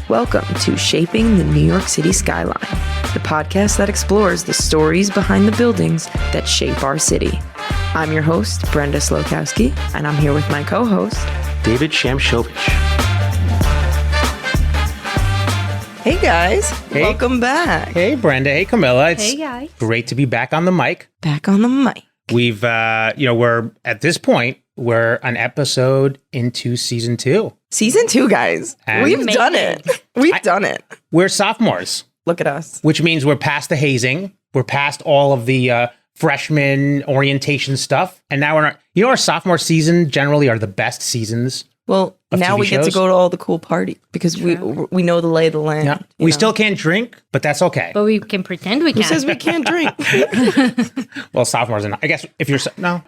Welcome to Shaping the New York City Skyline, the podcast that explores the stories behind the buildings that shape our city. I'm your host, Brenda Slokowski, and I'm here with my co-host, David Shamshovich. Hey guys, Hey. Welcome back. Hey, Brenda. Hey, Camilla. It's Hey, guys. great to be back on the mic. Back on the mic. We've, we're at this point, we're an episode into season 2. Season 2, guys. And We've done it. We've done it. We're sophomores, Look at us. which means we're past the hazing. We're past all of the freshman orientation stuff. And now our sophomore season generally are the best seasons. Well, Of now TV we get to shows? go to all the cool parties because we know the lay of the land. Yeah. you We know? still can't drink, but that's okay. But we can pretend we Who can. says we can't drink? Well, sophomores and I guess if you're no,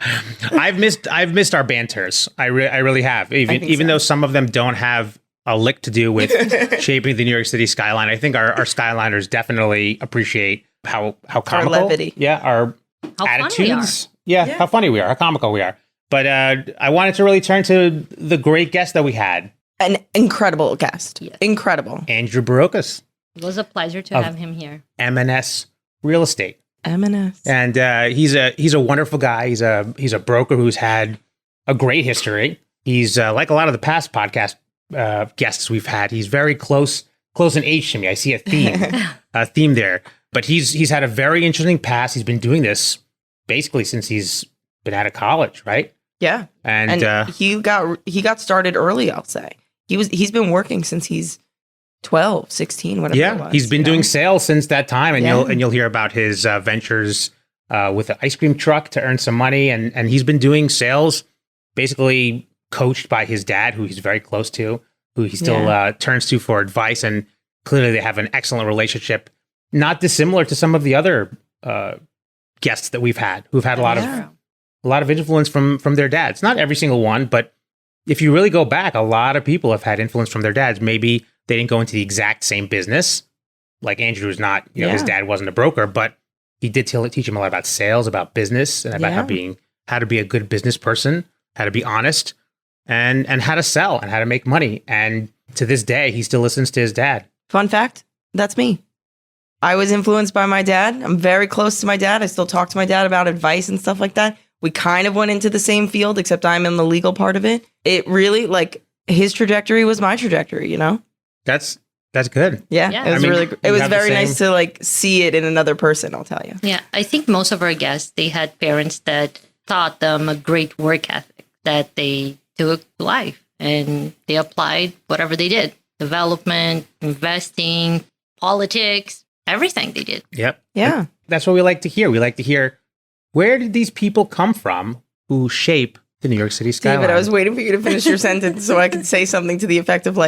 I've missed our banters. I really have. Even though some of them don't have a lick to do with shaping the New York City skyline, I think our skyliners definitely appreciate how comical, levity. our How attitudes, funny we are. how funny we are, how comical we are. But I wanted to really turn to the great guest that we had, An incredible guest. Yes. Incredible. Andrew Barrocas, It was a pleasure to have him here. MNS Real Estate. MNS. And he's a wonderful guy. He's a broker who's had a great history. He's like a lot of the past podcast guests we've had. He's very close in age to me. I see a theme there. But he's had a very interesting past. He's been doing this basically since he's been out of college, right? Yeah. And he got started early, I'll say. He's been working since he's 12, 16, whatever it was. he's been doing sales since that time, and Yeah. you'll hear about his ventures with an ice cream truck to earn some money, and he's been doing sales, basically coached by his dad, who he's very close to, who he still turns to for advice, and clearly they have an excellent relationship, not dissimilar to some of the other guests that we've had, who've had a lot of influence from their dads. Not every single one, but if you really go back, a lot of people have had influence from their dads. Maybe they didn't go into the exact same business. Like Andrew's not, his dad wasn't a broker, but he did teach him a lot about sales, about business, and about how to be a good business person, how to be honest, and how to sell and how to make money. And to this day, he still listens to his dad. Fun fact, that's me. I was influenced by my dad. I'm very close to my dad. I still talk to my dad about advice and stuff like that. We kind of went into the same field, except I'm in the legal part of it. It really, his trajectory was my trajectory, you know? That's good. Yeah. Yeah. It was really, it you was have the very nice same- to see it in another person, I'll tell you. Yeah, I think most of our guests, they had parents that taught them a great work ethic that they took to life and they applied whatever they did. Development, investing, politics, everything they did. Yep. Yeah. That's what we like to hear. We like to hear, where did these people come from who shape the New York City skyline? David, I was waiting for you to finish your sentence so I could say something to the effect of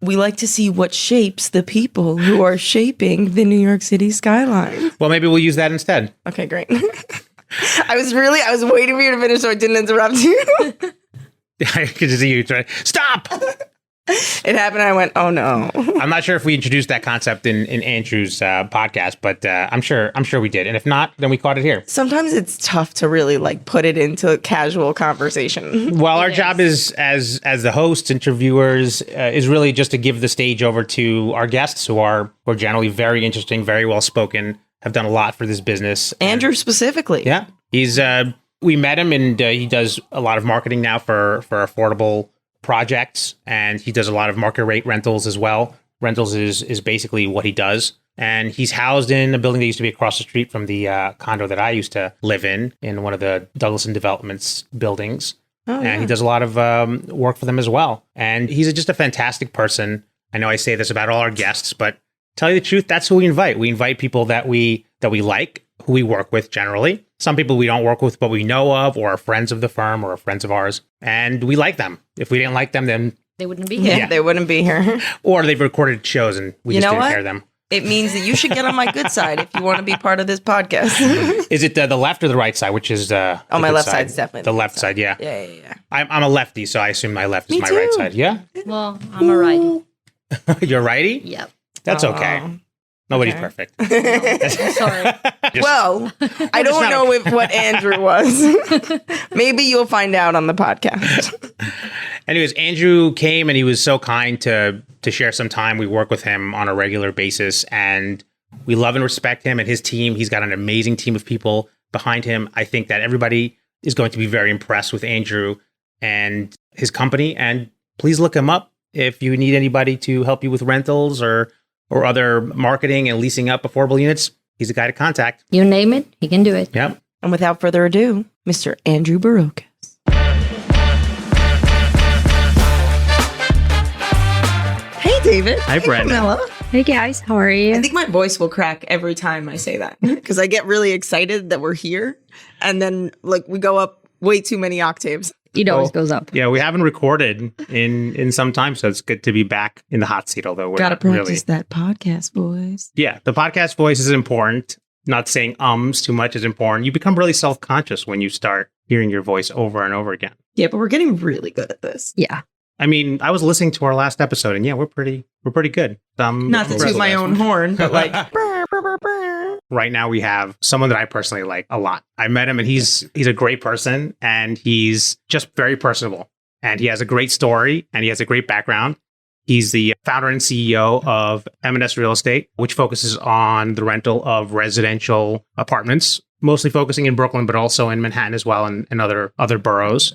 we like to see what shapes the people who are shaping the New York City skyline. Well, maybe we'll use that instead. Okay, great. I was waiting for you to finish so I didn't interrupt you. I could just see you try. Stop! It happened. I went, oh no. I'm not sure if we introduced that concept in Andrew's podcast, but I'm sure we did. And if not, then we caught it here. Sometimes it's tough to really like put it into casual conversation. Well, our job is as the hosts, interviewers, is really just to give the stage over to our guests who are generally very interesting, very well spoken, have done a lot for this business. Andrew specifically. Yeah, he's we met him, and he does a lot of marketing now for affordable projects, and he does a lot of market rate rentals as well. Rentals is basically what he does, and he's housed in a building that used to be across the street from the condo that I used to live in one of the Douglas and Developments buildings. And he does a lot of work for them as well. And he's just a fantastic person. I know I say this about all our guests, but tell you the truth, that's who we invite. We invite people that we like, who we work with generally. Some people we don't work with, but we know of, or are friends of the firm, or are friends of ours, and we like them. If we didn't like them, then They wouldn't be here. Yeah, they wouldn't be here. or they've recorded shows and we just didn't hear them. It means that you should get on my good side if you want to be part of this podcast. Is it the left or the right side? Which is my good left side? side's definitely the left side. Yeah. Yeah. I'm a lefty, so I assume my left is Me my right too. side. Yeah. Well, I'm a righty. You're righty. Yep. That's okay. Oh. Nobody's Okay. perfect. Sorry. Well, I don't know what Andrew was. Maybe you'll find out on the podcast. Anyways, Andrew came and he was so kind to to share some time. We work with him on a regular basis, and we love and respect him and his team. He's got an amazing team of people behind him. I think that everybody is going to be very impressed with Andrew and his company. And please look him up if you need anybody to help you with rentals or other marketing and leasing up affordable units. He's a guy to contact. You name it, he can do it. Yep. And without further ado, Mr. Andrew Barrocas. Hey, David. Hi, Brenda. Camilla. Hey guys, how are you? I think my voice will crack every time I say that because I get really excited that we're here. And then we go up way too many octaves. It always goes up. Yeah, we haven't recorded in some time, so it's good to be back in the hot seat, although we're Gotta not practice really. that podcast voice. Yeah, the podcast voice is important. Not saying too much is important. You become really self-conscious when you start hearing your voice over and over again. Yeah, but we're getting really good at this. Yeah. I mean, I was listening to our last episode, and yeah, we're pretty good. Not to toot my own horn, but Right now, we have someone that I personally like a lot. I met him, and he's a great person, and he's just very personable, and he has a great story, and he has a great background. He's the founder and CEO of MNS Real Estate, which focuses on the rental of residential apartments, mostly focusing in Brooklyn, but also in Manhattan as well, and other boroughs.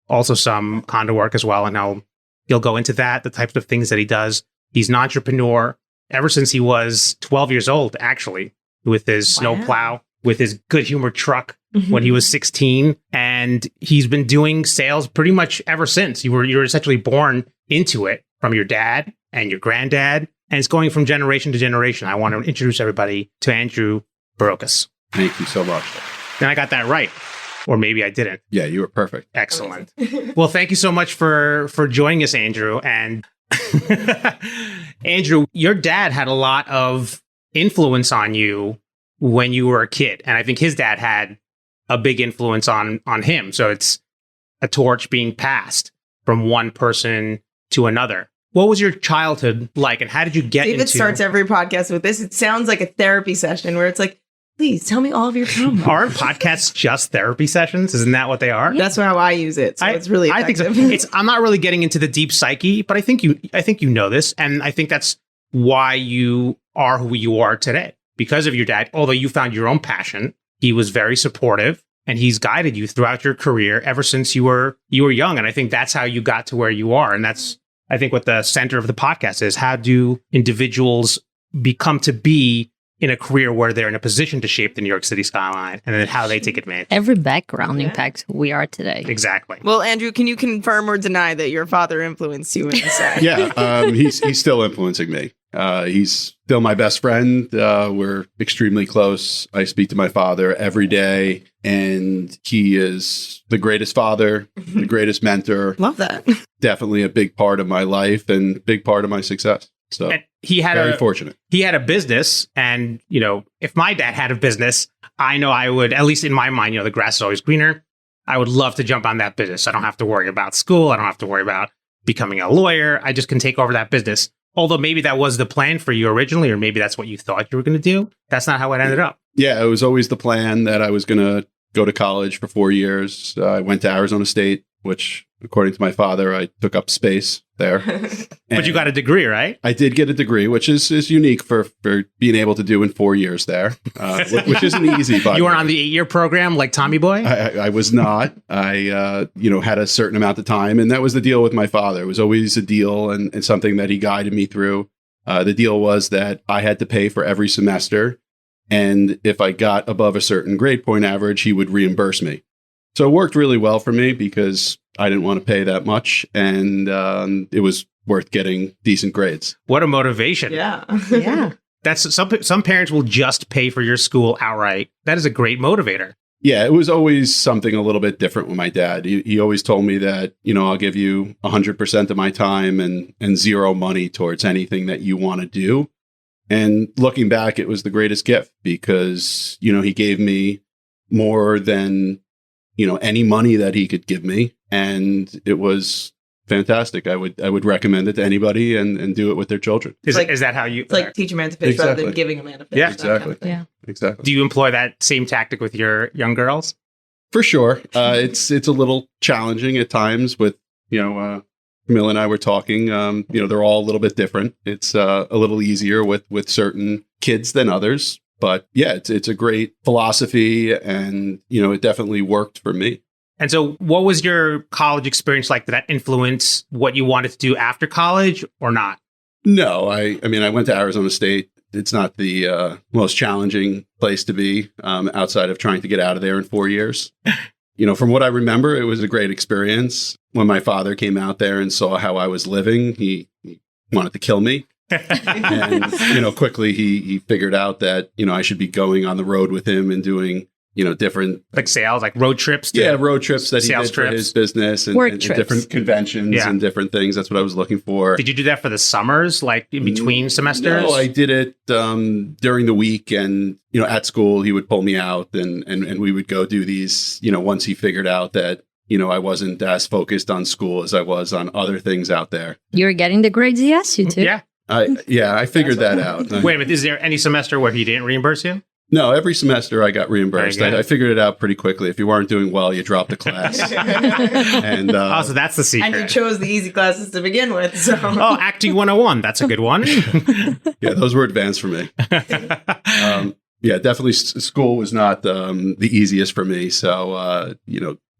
Also some condo work as well, and he'll go into that, the types of things that he does. He's an entrepreneur ever since he was 12 years old, actually, with his snowplow, with his good humor truck when he was 16. And he's been doing sales pretty much ever since. You were essentially born into it from your dad and your granddad. And it's going from generation to generation. I want to introduce everybody to Andrew Barrocas. Thank you so much. And I got that right. Or maybe I didn't. Yeah, you were perfect. Excellent. Well, thank you so much for joining us, Andrew. And Andrew, your dad had a lot of influence on you when you were a kid. And I think his dad had a big influence on him. So it's a torch being passed from one person to another. What was your childhood like, and how did you get David into... starts every podcast with this. It sounds like a therapy session where it's like, please tell me all of your trauma. Aren't podcasts just therapy sessions? Isn't that what they are? That's how I use it. So it's really effective. I think so. I'm not really getting into the deep psyche, but I think you know this, and I think that's why you are who you are today, because of your dad. Although you found your own passion, he was very supportive, and he's guided you throughout your career ever since you were young. And I think that's how you got to where you are. And that's, I think, what the center of the podcast is. How do individuals become to be in a career where they're in a position to shape the New York City skyline, and then how they take advantage. Every background impacts who we are today. Exactly. Well, Andrew, can you confirm or deny that your father influenced you in this way? Yeah, he's still influencing me. He's still my best friend. We're extremely close. I speak to my father every day, and he is the greatest father, the greatest mentor. Love that. Definitely a big part of my life and big part of my success. So And he had very fortunate. He had a business, and if my dad had a business, I know I would, at least in my mind, the grass is always greener. I would love to jump on that business. I don't have to worry about school. I don't have to worry about becoming a lawyer. I just can take over that business. Although maybe that was the plan for you originally, or maybe that's what you thought you were going to do. That's not how it ended up. Yeah, it was always the plan that I was going to go to college for 4 years. I went to Arizona State, which, according to my father, I took up space there. But you got a degree, right? I did get a degree, which is unique for being able to do in 4 years there, which isn't easy. By You weren't on the 8-year program like Tommy Boy? I was not. I had a certain amount of time, and that was the deal with my father. It was always a deal and something that he guided me through. The deal was that I had to pay for every semester, and if I got above a certain grade point average, he would reimburse me. So it worked really well for me because I didn't want to pay that much, and it was worth getting decent grades. What a motivation. Yeah. Yeah. That's some parents will just pay for your school outright. That is a great motivator. Yeah, it was always something a little bit different with my dad. He always told me that, I'll give you 100% of my time and zero money towards anything that you want to do. And looking back, it was the greatest gift because, he gave me more than any money that he could give me. And it was fantastic. I would recommend it to anybody and do it with their children. Is that how you... It's like teach a man to fish rather Exactly. than giving a man a fish. Yeah, that kind exactly. of thing. Yeah. Exactly. Do you employ that same tactic with your young girls? For sure. It's a little challenging at times with, Camille and I were talking, they're all a little bit different. It's a little easier with certain kids than others. But yeah, it's a great philosophy, and, it definitely worked for me. And so what was your college experience like? Did that influence what you wanted to do after college or not? No, I went to Arizona State. It's not the most challenging place to be outside of trying to get out of there in 4 years. From what I remember, it was a great experience. When my father came out there and saw how I was living, he wanted to kill me. And, quickly he figured out that, I should be going on the road with him and doing, different like sales, like road trips. Road trips that he did for his business and different conventions and different things. That's what I was looking for. Did you do that for the summers, like in between semesters? No, I did it during the week, and at school he would pull me out and we would go do these. Once he figured out that I wasn't as focused on school as I was on other things out there. You're getting the grades he asked you to. Yeah. I figured that out. Wait a minute, is there any semester where he didn't reimburse you? No, every semester I got reimbursed. I figured it out pretty quickly. If you weren't doing well, you dropped a class. And so that's the secret. And you chose the easy classes to begin with. So. Acting 101. That's a good one. Yeah, those were advanced for me. Definitely school was not the easiest for me. So,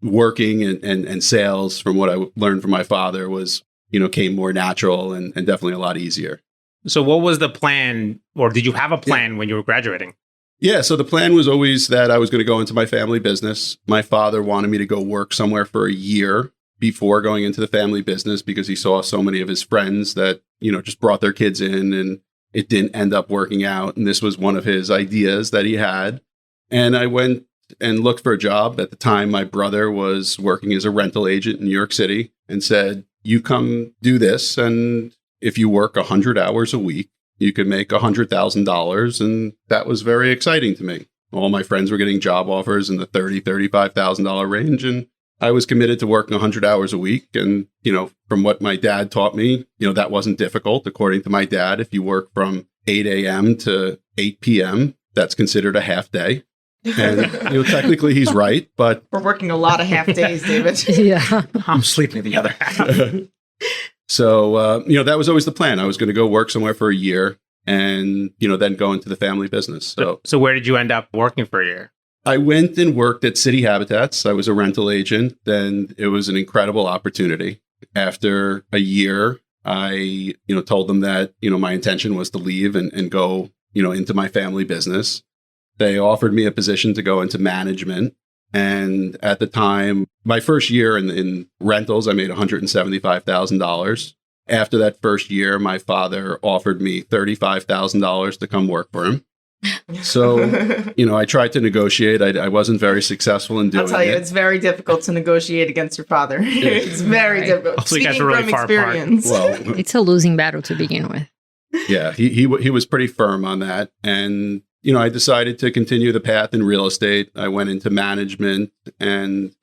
working and sales, from what I learned from my father, was, came more natural and definitely a lot easier. So what was the plan, or did you have a plan when you were graduating? Yeah, so the plan was always that I was going to go into my family business. My father wanted me to go work somewhere for a year before going into the family business because he saw so many of his friends that, just brought their kids in and it didn't end up working out. And this was one of his ideas that he had. And I went and looked for a job. At the time, my brother was working as a rental agent in New York City and said, you come do this, and if you work 100 hours a week, you could make $100,000. And that was very exciting to me. All my friends were getting job offers in the $30,000, $35,000 range. And I was committed to working 100 hours a week. And, from what my dad taught me, that wasn't difficult. According to my dad, if you work from 8 a.m. to 8 p.m., that's considered a half day. And, technically he's right, but we're working a lot of half days, David. Yeah. I'm sleeping the other half. So, that was always the plan. I was going to go work somewhere for a year and, then go into the family business. So where did you end up working for a year? I went and worked at City Habitats. I was a rental agent, and it was an incredible opportunity. After a year, I, told them that, my intention was to leave and go, into my family business. They offered me a position to go into management. And at the time, my first year in rentals, I made $175,000. After that first year, my father offered me $35,000 to come work for him. So, I tried to negotiate. I wasn't very successful in doing it. I'll tell you, it's very difficult to negotiate against your father. It's very difficult. Also, you guys Speaking were really from far apart. experience. Well, It's a losing battle to begin with. yeah, he was pretty firm on that. And, I decided to continue the path in real estate. I went into management and,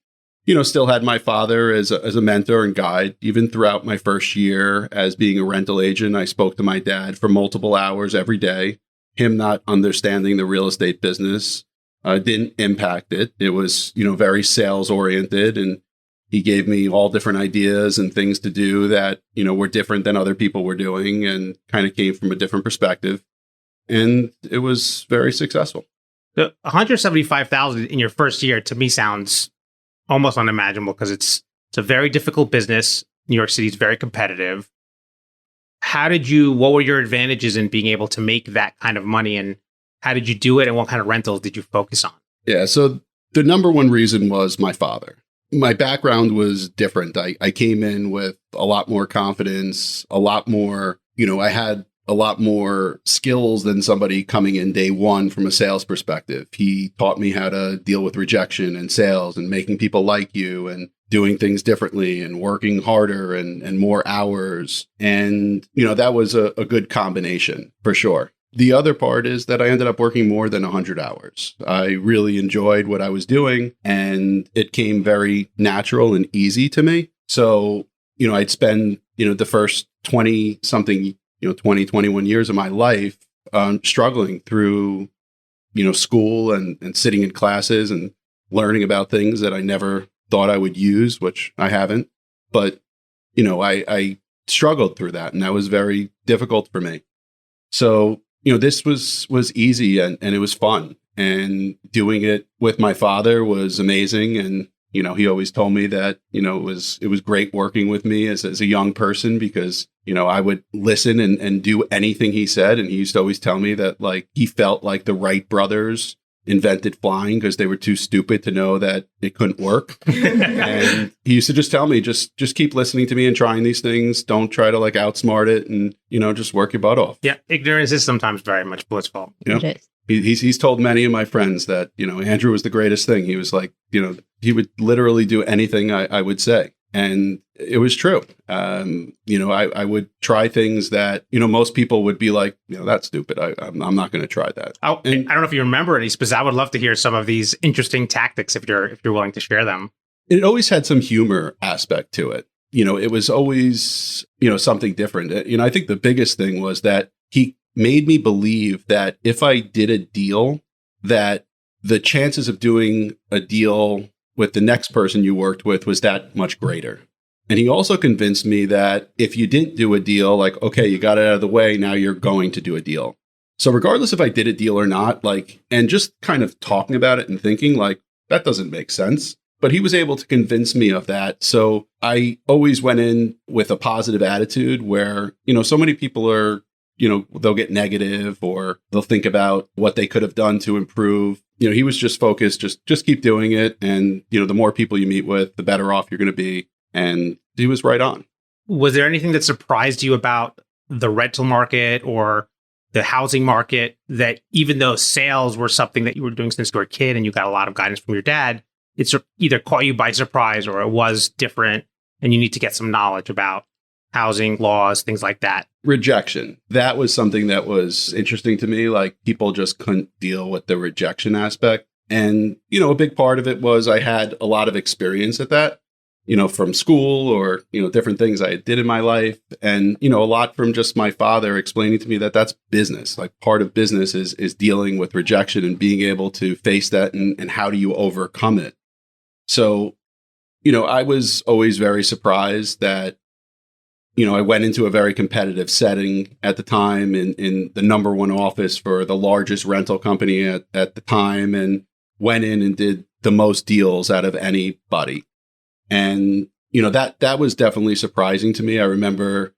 still had my father as a mentor and guide. Even throughout my first year as being a rental agent, I spoke to my dad for multiple hours every day. Him not understanding the real estate business didn't impact it. It was, very sales oriented, and he gave me all different ideas and things to do that, were different than other people were doing and kind of came from a different perspective. And it was very successful. The $175,000 in your first year to me sounds almost unimaginable because it's a very difficult business. New York City is very competitive. What were your advantages in being able to make that kind of money, and how did you do it, and what kind of rentals did you focus on? Yeah, so the number one reason was my father. My background was different. I came in with a lot more confidence, a lot more, I had a lot more skills than somebody coming in day one from a sales perspective. He taught me how to deal with rejection and sales and making people like you and doing things differently and working harder and more hours. And, that was a good combination for sure. The other part is that I ended up working more than 100 hours. I really enjoyed what I was doing, and it came very natural and easy to me. So, I'd spend, the first 20 something 20, 21 years of my life struggling through, school and sitting in classes and learning about things that I never thought I would use, which I haven't. But, I struggled through that, and that was very difficult for me. So, this was easy and it was fun, and doing it with my father was amazing. And, he always told me that, it was great working with me as a young person because, I would listen and do anything he said. And he used to always tell me that like he felt like the Wright brothers invented flying because they were too stupid to know that it couldn't work. And he used to just tell me, just keep listening to me and trying these things. Don't try to like outsmart it, and just work your butt off. Yeah, ignorance is sometimes very much blissful. It is. He's told many of my friends that Andrew was the greatest thing. He was like, he would literally do anything I would say. And it was true. I would try things that, most people would be like, that's stupid. I'm not going to try that. I don't know if you remember any, but I would love to hear some of these interesting tactics if you're willing to share them. It always had some humor aspect to it. It was always, something different. I think the biggest thing was that he made me believe that if I did a deal, that the chances of doing a deal with the next person you worked with was that much greater. And he also convinced me that if you didn't do a deal, like, okay, you got it out of the way, now you're going to do a deal. So regardless if I did a deal or not, like, and just kind of talking about it and thinking like, that doesn't make sense. But he was able to convince me of that. So I always went in with a positive attitude where, so many people are, they'll get negative or they'll think about what they could have done to improve. He was just focused, just keep doing it. And, the more people you meet with, the better off you're going to be. And he was right on. Was there anything that surprised you about the rental market or the housing market that even though sales were something that you were doing since you were a kid and you got a lot of guidance from your dad, it's either caught you by surprise or it was different and you need to get some knowledge about housing laws, things like that? Rejection. That was something that was interesting to me. Like people just couldn't deal with the rejection aspect. And, a big part of it was I had a lot of experience at that, from school or, different things I did in my life. And, a lot from just my father explaining to me that that's business. Like part of business is dealing with rejection and being able to face that and how do you overcome it? So, I was always very surprised that, I went into a very competitive setting at the time in the number one office for the largest rental company at the time, and went in and did the most deals out of anybody. And, that was definitely surprising to me. I remember,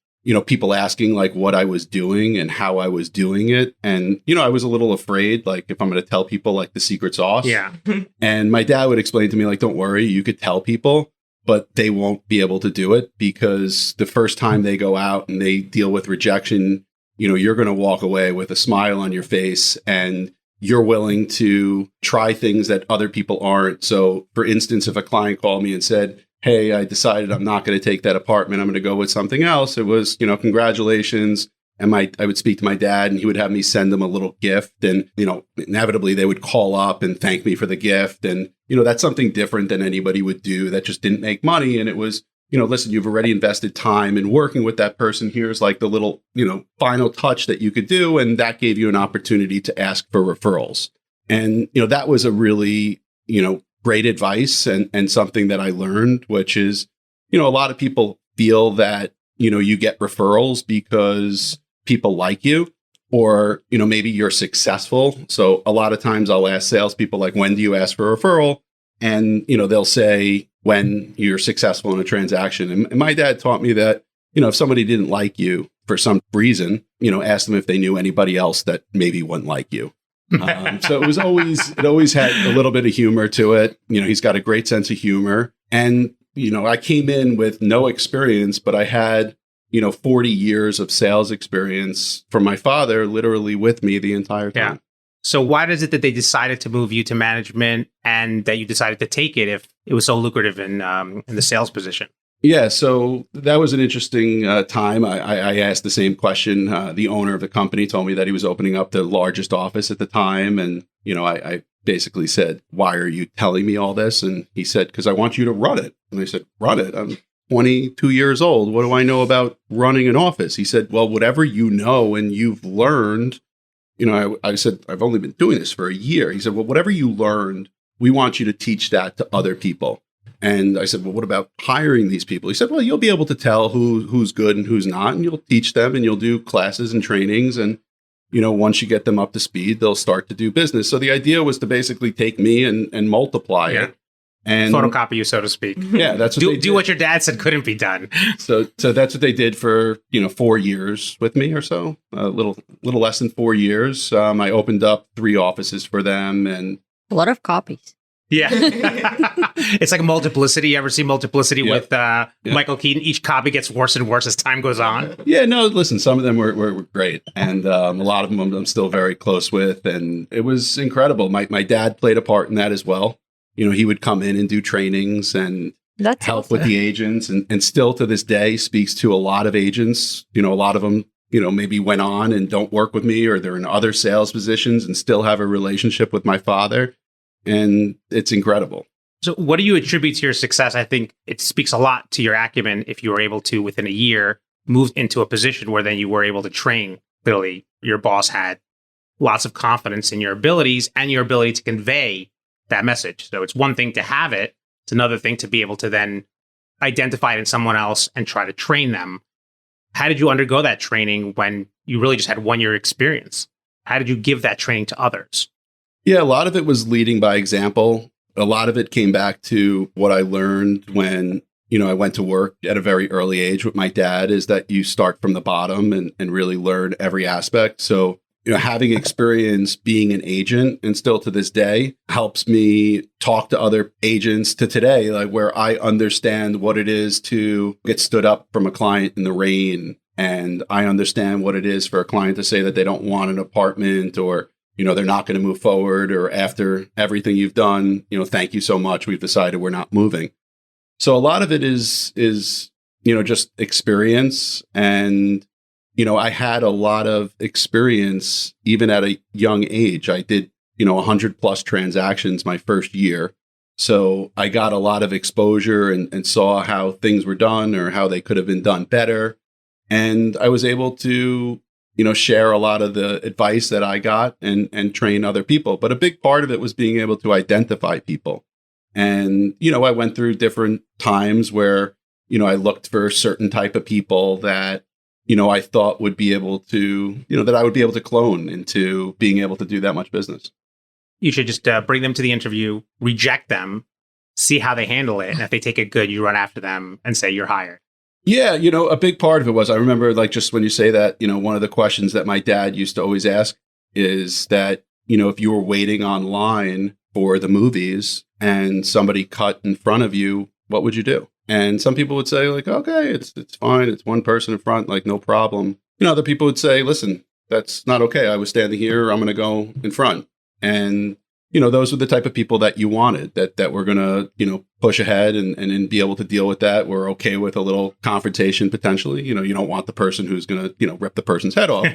people asking like what I was doing and how I was doing it. And, I was a little afraid, like if I'm going to tell people like the secret sauce. Yeah. And my dad would explain to me like, don't worry, you could tell people, but they won't be able to do it because the first time they go out and they deal with rejection, you're going to walk away with a smile on your face and you're willing to try things that other people aren't. So for instance, if a client called me and said, hey, I decided I'm not going to take that apartment, I'm going to go with something else, it was, congratulations. And I would speak to my dad and he would have me send them a little gift. And, inevitably they would call up and thank me for the gift. And, that's something different than anybody would do that just didn't make money. And it was, listen, you've already invested time in working with that person. Here's like the little, final touch that you could do. And that gave you an opportunity to ask for referrals. And, that was a really, great advice and something that I learned, which is, a lot of people feel that, you get referrals because people like you or, maybe you're successful. So a lot of times I'll ask salespeople, like, when do you ask for a referral? And, they'll say when you're successful in a transaction. And my dad taught me that, if somebody didn't like you for some reason, ask them if they knew anybody else that maybe wouldn't like you. So it always had a little bit of humor to it. He's got a great sense of humor. And, I came in with no experience, but I had, 40 years of sales experience from my father literally with me the entire time. Yeah. So why is it that they decided to move you to management and that you decided to take it if it was so lucrative in the sales position? Yeah, so that was an interesting time. I asked the same question. The owner of the company told me that he was opening up the largest office at the time. And, I basically said, why are you telling me all this? And he said, because I want you to run it. And I said, run it? I'm 22 years old. What do I know about running an office? He said, well, whatever you know and you've learned, I said, I've only been doing this for a year. He said, well, whatever you learned, we want you to teach that to other people. And I said, well, what about hiring these people? He said, well, you'll be able to tell who's good and who's not, and you'll teach them and you'll do classes and trainings. And, once you get them up to speed, they'll start to do business. So the idea was to basically take me and multiply it. And photocopy you, so to speak. Yeah, that's what they did. Do what your dad said couldn't be done. So that's what they did for 4 years with me or so, a little less than 4 years. I opened up 3 offices for them, and A lot of copies. Yeah. It's like Multiplicity. You ever see Multiplicity with Michael Keaton? Each copy gets worse and worse as time goes on. Yeah, no, listen, some of them were great. And a lot of them I'm still very close with. And it was incredible. My dad played a part in that as well. He would come in and do trainings and That's help awesome. with the agents. And still to this day speaks to a lot of agents. A lot of them, maybe went on and don't work with me, or they're in other sales positions and still have a relationship with my father. And it's incredible. So what do you attribute to your success? I think it speaks a lot to your acumen if you were able to, within a year, move into a position where then you were able to train. Literally, your boss had lots of confidence in your abilities and your ability to convey that message. So it's one thing to have it. It's another thing to be able to then identify it in someone else and try to train them. How did you undergo that training when you really just had 1 year experience? How did you give that training to others? Yeah, a lot of it was leading by example. A lot of it came back to what I learned when, I went to work at a very early age with my dad, is that you start from the bottom and really learn every aspect. So, having experience being an agent, and still to this day, helps me talk to other agents to today, like where I understand what it is to get stood up from a client in the rain. And I understand what it is for a client to say that they don't want an apartment, or they're not going to move forward, or after everything you've done, thank you so much, we've decided we're not moving. So a lot of it is just experience. And, I had a lot of experience even at a young age. I did, 100 plus transactions my first year. So I got a lot of exposure and saw how things were done or how they could have been done better. And I was able to share a lot of the advice that I got and train other people. But a big part of it was being able to identify people. And, I went through different times where, I looked for a certain type of people that, I thought would be able to, that I would be able to clone into being able to do that much business. You should just bring them to the interview, reject them, see how they handle it. And if they take it good, you run after them and say you're hired. Yeah, a big part of it was, I remember, like, just when you say that, one of the questions that my dad used to always ask is that, if you were waiting online for the movies and somebody cut in front of you, what would you do? And some people would say, like, okay, it's fine. It's one person in front, like, no problem. Other people would say, listen, that's not okay. I was standing here. I'm going to go in front. And those were the type of people that you wanted, that were going to, push ahead and be able to deal with that. We're okay with a little confrontation potentially. You don't want the person who's going to, rip the person's head off.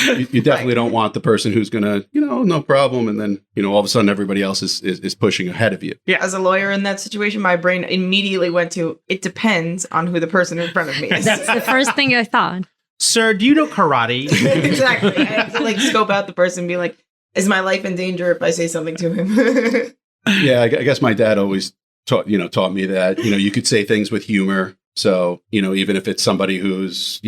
You definitely don't want the person who's going to, no problem. And then, all of a sudden everybody else is pushing ahead of you. Yeah. As a lawyer in that situation, my brain immediately went to, it depends on who the person in front of me is. That's the first thing I thought. Sir, do you know karate? Exactly. I have to scope out the person and be like, is my life in danger if I say something to him? Yeah, I guess my dad always taught me that, you could say things with humor. So, even if it's somebody who's,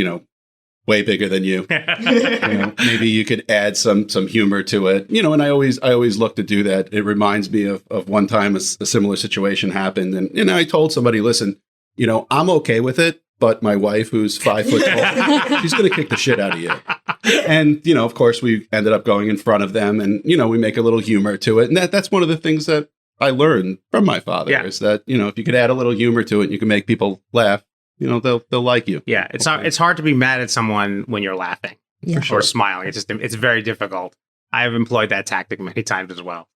way bigger than you, maybe you could add some humor to it, and I always look to do that. It reminds me of one time a similar situation happened. And I told somebody, listen, I'm okay with it, but my wife, who's 5 foot tall, she's going to kick the shit out of you. And, of course, we ended up going in front of them and, we make a little humor to it. And that's one of the things that I learned from my father is that, if you could add a little humor to it and you can make people laugh, they'll like you. Yeah. It's hard to be mad at someone when you're laughing or smiling. It's very difficult. I've employed that tactic many times as well.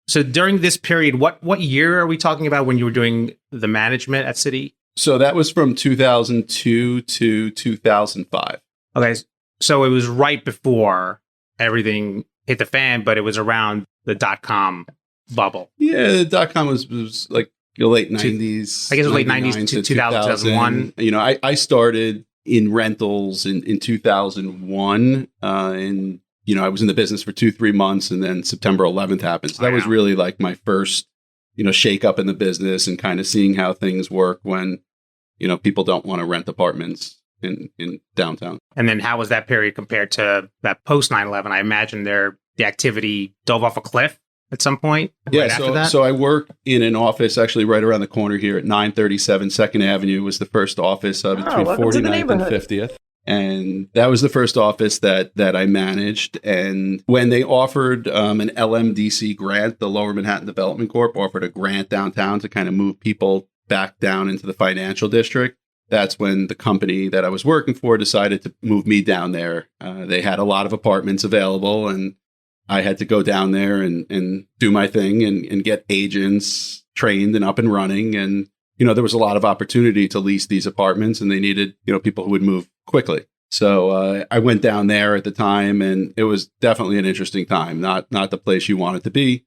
So during this period, what year are we talking about when you were doing the management at Citi? So that was from 2002 to 2005. Okay. So it was right before everything hit the fan, but it was around the .com bubble. Yeah, the .com was like the late 90s. I guess it was late 90s to 2001. I started in rentals in 2001. And, I was in the business for 2-3 months, and then September 11th happened. So that was really like my first, shake up in the business and kind of seeing how things work when, people don't want to rent apartments in downtown. And then how was that period compared to that post 9/11? I imagine the activity dove off a cliff at some point. Yeah, so I work in an office actually right around the corner here at 937 2nd Avenue was the first office between 49th and 50th. And that was the first office that I managed. And when they offered an LMDC grant, the Lower Manhattan Development Corp offered a grant downtown to kind of move people back down into the financial district. That's when the company that I was working for decided to move me down there. They had a lot of apartments available, and I had to go down there and do my thing and get agents trained and up and running. And, there was a lot of opportunity to lease these apartments, and they needed, people who would move quickly. So I went down there at the time, and it was definitely an interesting time. Not the place you want it to be,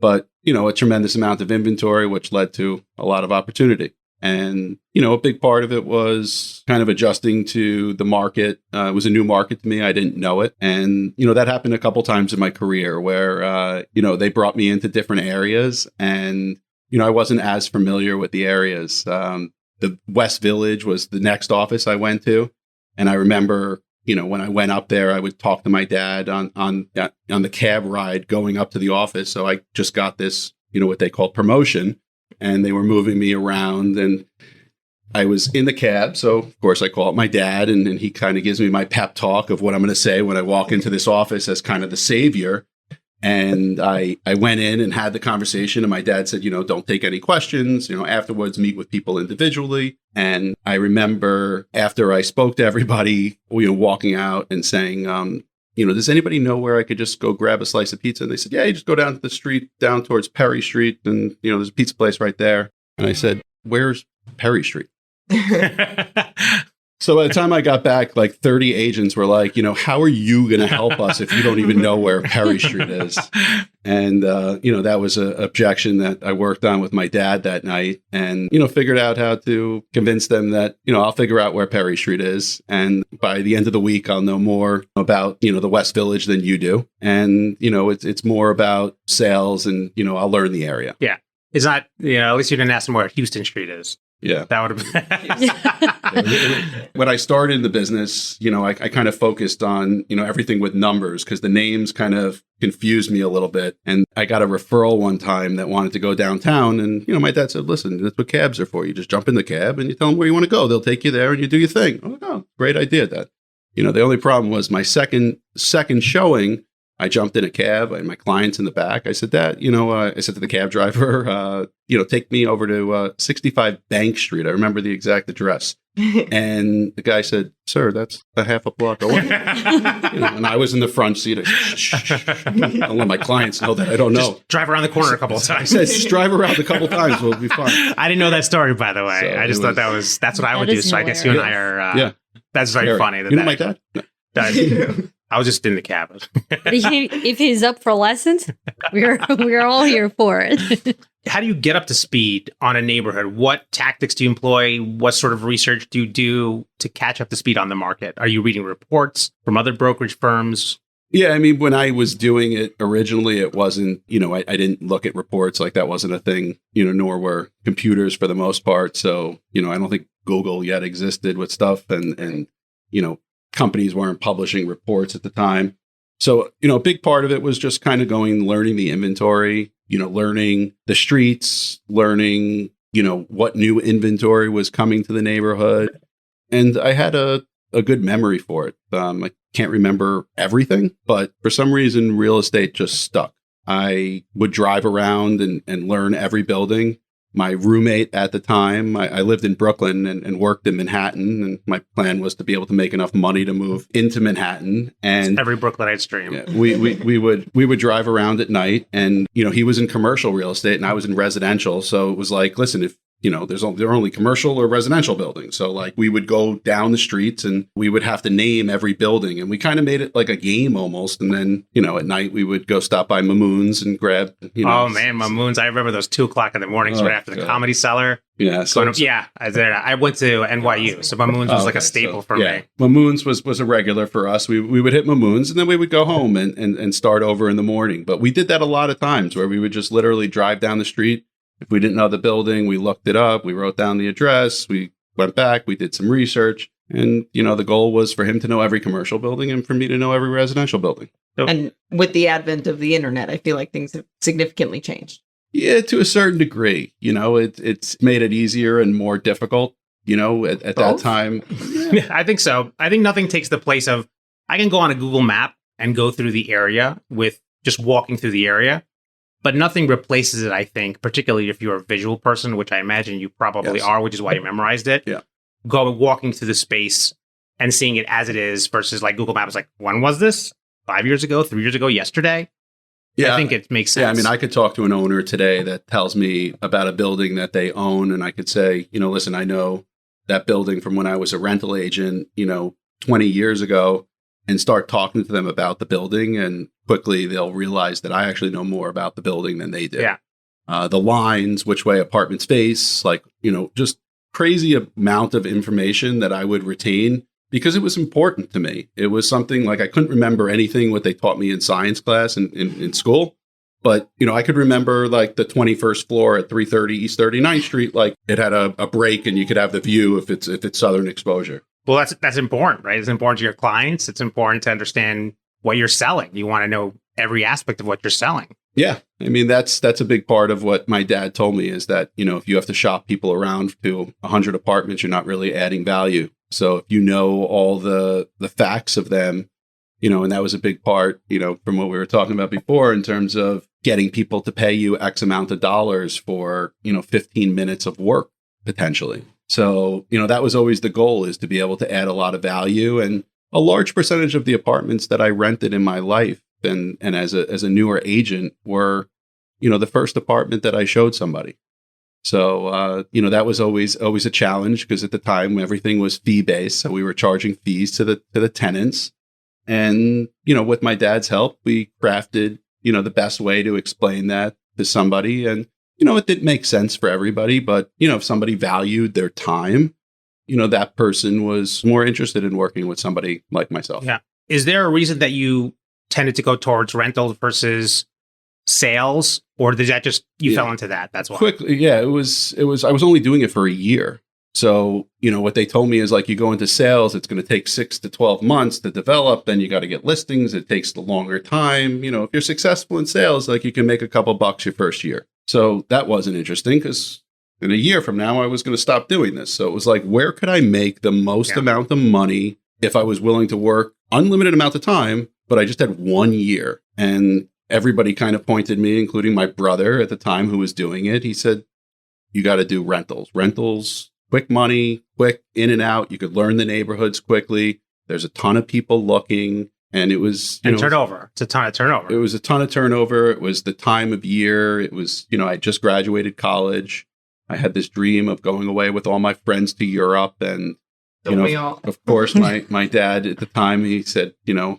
but, a tremendous amount of inventory, which led to a lot of opportunity. And, a big part of it was kind of adjusting to the market. It was a new market to me. I didn't know it. And, that happened a couple times in my career where, they brought me into different areas, and, I wasn't as familiar with the areas. The West Village was the next office I went to. And I remember, when I went up there, I would talk to my dad on the cab ride going up to the office. So I just got this, what they call promotion, and they were moving me around, and I was in the cab. So of course I call up my dad, and he kind of gives me my pep talk of what I'm going to say when I walk into this office as kind of the savior. And I went in and had the conversation, and my dad said, don't take any questions, afterwards meet with people individually. And I remember after I spoke to everybody, walking out and saying, does anybody know where I could just go grab a slice of pizza? And they said, yeah, you just go down to the street, down towards Perry Street. And, there's a pizza place right there. And I said, where's Perry Street? So by the time I got back, like 30 agents were like, how are you going to help us if you don't even know where Perry Street is? And, that was an objection that I worked on with my dad that night, and, figured out how to convince them that, I'll figure out where Perry Street is. And by the end of the week, I'll know more about, the West Village than you do. And, it's more about sales, and, I'll learn the area. Yeah. It's not, at least you didn't ask them where Houston Street is. Yeah. That would have been. When I started in the business, I kind of focused on, everything with numbers, because the names kind of confused me a little bit. And I got a referral one time that wanted to go downtown. And, my dad said, listen, that's what cabs are for. You just jump in the cab and you tell them where you want to go. They'll take you there and you do your thing. I'm like, oh, great idea, Dad. The only problem was my second showing, I jumped in a cab and my client's in the back. I said, Dad, I said to the cab driver, take me over to 65 Bank Street. I remember the exact address. And the guy said, sir, that's a half a block away. And I was in the front seat. I'll let my clients know that I don't know. Just drive around the corner a couple of times. I said, just drive around a couple of times. We'll be fine. I didn't know that story, by the way. So I just thought that's what I would do. So I guess you and I are, that's very funny. My dad? No. I was just in the cab. If he's up for lessons, we're all here for it. How do you get up to speed on a neighborhood? What tactics do you employ? What sort of research do you do to catch up to speed on the market? Are you reading reports from other brokerage firms? Yeah, when I was doing it originally, it wasn't, I didn't look at reports. Like that wasn't a thing, nor were computers for the most part. So, I don't think Google yet existed with stuff, and companies weren't publishing reports at the time. So, a big part of it was just kind of learning the inventory, learning the streets, learning, what new inventory was coming to the neighborhood. And I had a good memory for it. I can't remember everything, but for some reason, real estate just stuck. I would drive around and learn every building. My roommate at the time, I lived in Brooklyn and worked in Manhattan, and my plan was to be able to make enough money to move into Manhattan. And every Brooklynite's dream. Yeah, we would drive around at night, and he was in commercial real estate and I was in residential. So it was like, listen, if there are only commercial or residential buildings. So like we would go down the streets and we would have to name every building, and we kind of made it like a game almost. And then, at night we would go stop by Mamoon's and grab, Oh man, Mamoon's. I remember those 2:00 in the mornings right after the Comedy Cellar. Yeah. So I went to NYU. So Mamoon's was like a staple for me. Mamoon's was a regular for us. We would hit Mamoon's and then we would go home and start over in the morning. But we did that a lot of times where we would just literally drive down the street, If we didn't know the building, we looked it up, we wrote down the address, we went back, we did some research. And, the goal was for him to know every commercial building and for me to know every residential building. So, And with the advent of the internet, I feel like things have significantly changed. yeah, to a certain degree, it's made it easier and more difficult, at that Both? time. I think so. I think nothing takes the place of, I can go on a Google map and go through the area with just walking through the area, but nothing replaces it, I think, particularly if you're a visual person, which I imagine you probably Yes. are, which is why you memorized it. Yeah. Walking through the space and seeing it as it is versus like Google Maps, like, when was this? 5 years ago, 3 years ago, yesterday? Yeah. I think it makes sense. Yeah, I mean, I could talk to an owner today that tells me about a building that they own, and I could say, listen, I know that building from when I was a rental agent, 20 years ago, and start talking to them about the building, and quickly they'll realize that I actually know more about the building than they do. Yeah. The lines, which way apartments face, like, just crazy amount of information that I would retain because it was important to me. It was something like I couldn't remember anything what they taught me in science class in school. But, I could remember like the 21st floor at 330 East 39th Street, like it had a break and you could have the view if it's southern exposure. Well, that's important, right? It's important to your clients. It's important to understand what you're selling. You want to know every aspect of what you're selling. Yeah. I mean, that's a big part of what my dad told me is that, if you have to shop people around to 100 apartments, you're not really adding value. So if you know all the facts of them, and that was a big part, from what we were talking about before in terms of getting people to pay you X amount of dollars for, 15 minutes of work potentially. So, that was always the goal, is to be able to add a lot of value. And a large percentage of the apartments that I rented in my life and as a newer agent were, the first apartment that I showed somebody. So, that was always a challenge because at the time everything was fee based. So we were charging fees to the tenants. And, with my dad's help, we crafted, the best way to explain that to somebody. And, it didn't make sense for everybody, but, if somebody valued their time, that person was more interested in working with somebody like myself. Yeah. Is there a reason that you tended to go towards rental versus sales, or did that just, you fell into that? That's why. Quickly. Yeah, it was, I was only doing it for a year. So, what they told me is like, you go into sales, it's going to take 6 to 12 months to develop. Then you got to get listings. It takes a longer time. If you're successful in sales, like you can make a couple bucks your first year. So that wasn't interesting because in a year from now, I was going to stop doing this. So it was like, where could I make the most amount of money if I was willing to work unlimited amount of time, but I just had 1 year? And everybody kind of pointed me, including my brother at the time who was doing it. He said, you got to do rentals, quick money, quick in and out. You could learn the neighborhoods quickly. There's a ton of people looking. And it was, turnover. It's a ton of turnover. It was a ton of turnover. It was the time of year. It was, I just graduated college. I had this dream of going away with all my friends to Europe. And, of course, my dad at the time, he said,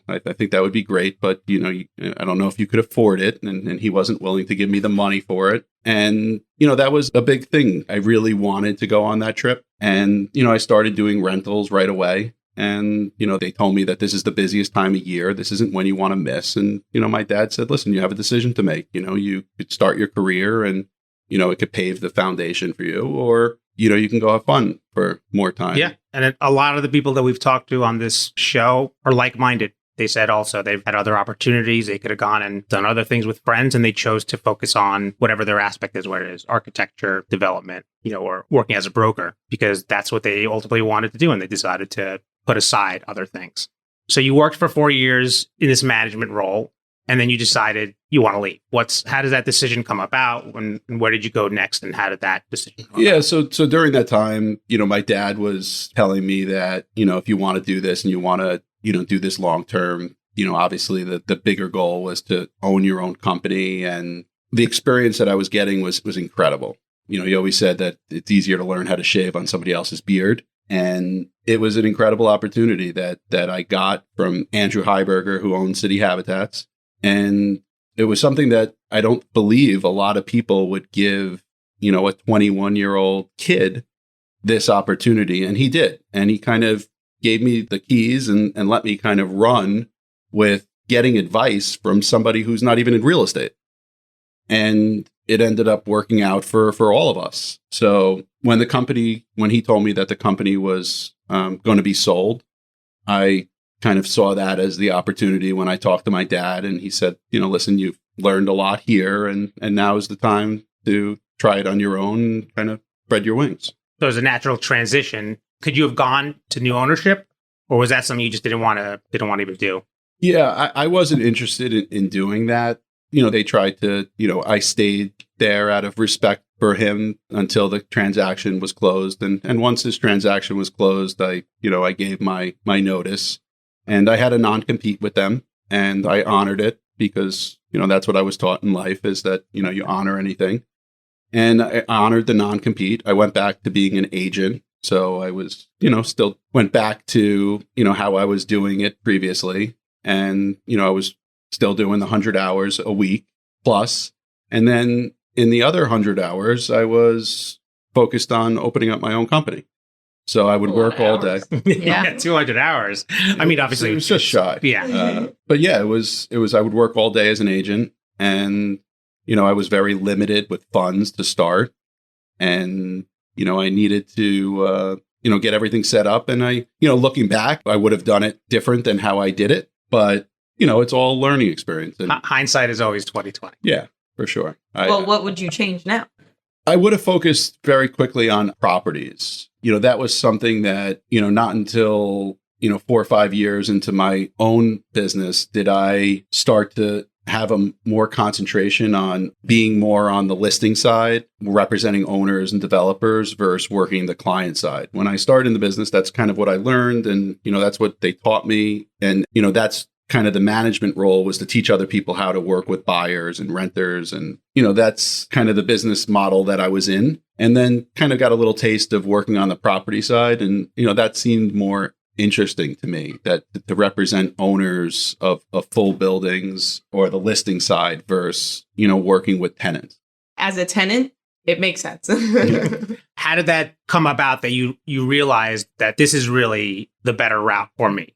I think that would be great, but, I don't know if you could afford it. And he wasn't willing to give me the money for it. And, that was a big thing. I really wanted to go on that trip. And, I started doing rentals right away. And, they told me that this is the busiest time of year. This isn't when you want to miss. And, my dad said, listen, you have a decision to make. You could start your career and, it could pave the foundation for you, or, you can go have fun for more time. Yeah. And a lot of the people that we've talked to on this show are like-minded. They said also they've had other opportunities. They could have gone and done other things with friends, and they chose to focus on whatever their aspect is, whether it is architecture, development, or working as a broker, because that's what they ultimately wanted to do. And they decided to put aside other things. So you worked for 4 years in this management role, and then you decided you want to leave. How does that decision come about? And where did you go next? And how did that decision come about? So during that time, my dad was telling me that, if you want to do this and you want to, do this long term, obviously the bigger goal was to own your own company. And the experience that I was getting was incredible. He always said that it's easier to learn how to shave on somebody else's beard. And it was an incredible opportunity that I got from Andrew Heiberger, who owns City Habitats. And it was something that I don't believe a lot of people would give, a 21-year-old kid this opportunity. And he did. And he kind of gave me the keys and let me kind of run with getting advice from somebody who's not even in real estate. And it ended up working out for all of us. So when he told me that the company was going to be sold, I kind of saw that as the opportunity when I talked to my dad, and he said, listen, you've learned a lot here, and now is the time to try it on your own and kind of spread your wings. So there's a natural transition. Could you have gone to new ownership, or was that something you just didn't want to even do? Yeah, I wasn't interested in doing that. They tried to, I stayed there out of respect for him until the transaction was closed. And once this transaction was closed, I gave my notice, and I had a non-compete with them, and I honored it because, that's what I was taught in life, is that, you honor anything. And I honored the non-compete. I went back to being an agent. So I was, still went back to, how I was doing it previously. And, I was still doing the 100 hours a week plus. And then in the other 100 hours, I was focused on opening up my own company. So I would work all day. Yeah, 200 hours. I mean, obviously it was just shy. Yeah. But yeah, it was, I would work all day as an agent, and, I was very limited with funds to start, and, I needed to, get everything set up. And I, looking back, I would have done it different than how I did it, but it's all learning experience. And hindsight is always 20/20. Yeah, for sure. Well, what would you change now? I would have focused very quickly on properties. That was something that, not until, 4 or 5 years into my own business did I start to have a more concentration on being more on the listing side, representing owners and developers versus working the client side. When I started in the business, that's kind of what I learned. And, that's what they taught me. And, that's kind of the management role, was to teach other people how to work with buyers and renters. And, that's kind of the business model that I was in. And then kind of got a little taste of working on the property side. And, that seemed more interesting to me, that to represent owners of full buildings or the listing side versus, working with tenants. As a tenant, it makes sense. How did that come about that you realized that this is really the better route for me?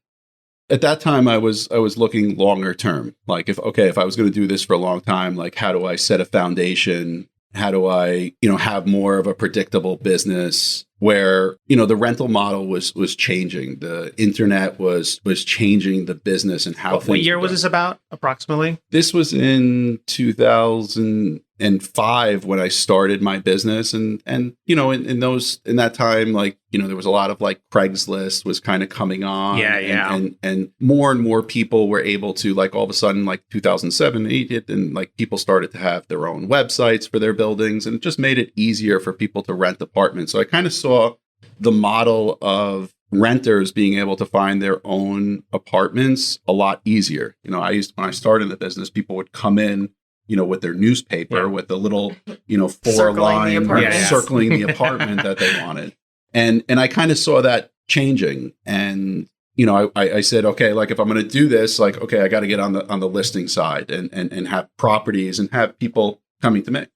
At that time, I was looking longer term. Like if I was going to do this for a long time, like how do I set a foundation? How do I, have more of a predictable business where, the rental model was changing. The internet was changing the business and how things. What year was this about approximately? This was in 2005 when I started my business. And in that time, like, there was a lot of like Craigslist was kind of coming on. Yeah. And more people were able to, like, all of a sudden, like 2007, 8, and like people started to have their own websites for their buildings, and it just made it easier for people to rent apartments. So I kind of saw the model of renters being able to find their own apartments a lot easier. When I started in the business, people would come in, with their newspaper with the little, 4-line circling the apartment that they wanted. And I kind of saw that changing. And, I said, okay, like if I'm going to do this, like, okay, I got to get on the listing side and have properties and have people coming to me.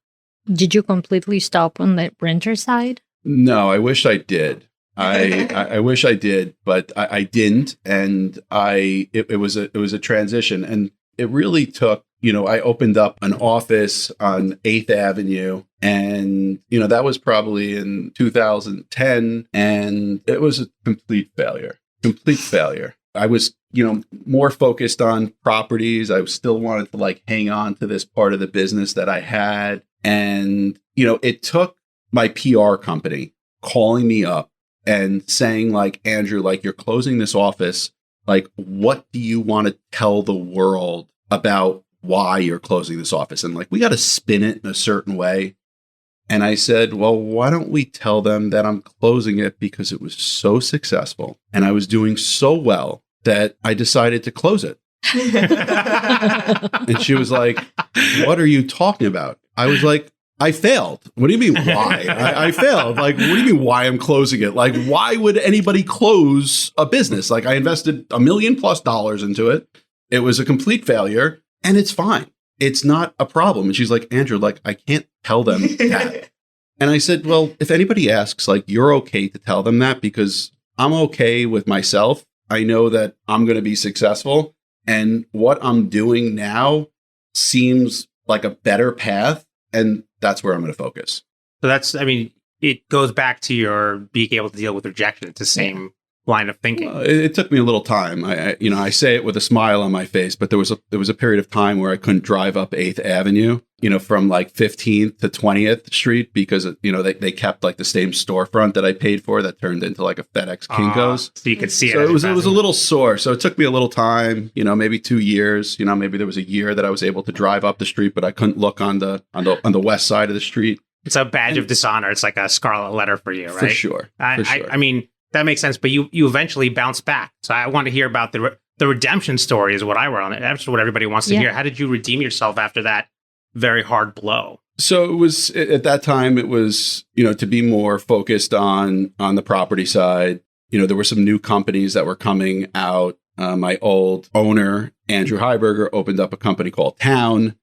Did you completely stop on the renter side? No, I wish I did. I wish I did, but I didn't. And it was a transition, and it really took, I opened up an office on 8th Avenue, and, that was probably in 2010, and it was a complete failure. I was, more focused on properties. I still wanted to like hang on to this part of the business that I had. And, it took my PR company calling me up and saying, like, Andrew, like, you're closing this office. Like, what do you want to tell the world about why you're closing this office? And like, we got to spin it in a certain way. And I said, well, why don't we tell them that I'm closing it because it was so successful and I was doing so well that I decided to close it. And she was like, what are you talking about? I was like, I failed. What do you mean why? I failed. Like, what do you mean why I'm closing it? Like, why would anybody close a business? Like, I invested $1 million+ into it. It was a complete failure, and it's fine. It's not a problem. And she's like, Andrew, like, I can't tell them that. And I said, well, if anybody asks, like, you're okay to tell them that because I'm okay with myself. I know that I'm going to be successful. And what I'm doing now seems like a better path. And that's where I'm going to focus. So that's, I mean, it goes back to your being able to deal with rejection. It's the same line of thinking. Well, it took me a little time. I say it with a smile on my face, but there was a period of time where I couldn't drive up 8th Avenue, from like 15th to 20th Street because, they kept like the same storefront that I paid for that turned into like a FedEx Kinko's. So you could see it. So it was a little sore. So it took me a little time, maybe 2 years, maybe there was a year that I was able to drive up the street, but I couldn't look on the west side of the street. It's a badge of dishonor. It's like a scarlet letter for you, right? For sure. I mean, that makes sense, but you eventually bounce back. So I want to hear about the redemption story is what I wrote on it. That's what everybody wants to hear. How did you redeem yourself after that very hard blow? So it was, at that time, it was, to be more focused on the property side. There were some new companies that were coming out. My old owner, Andrew Barrocas, opened up a company called Town,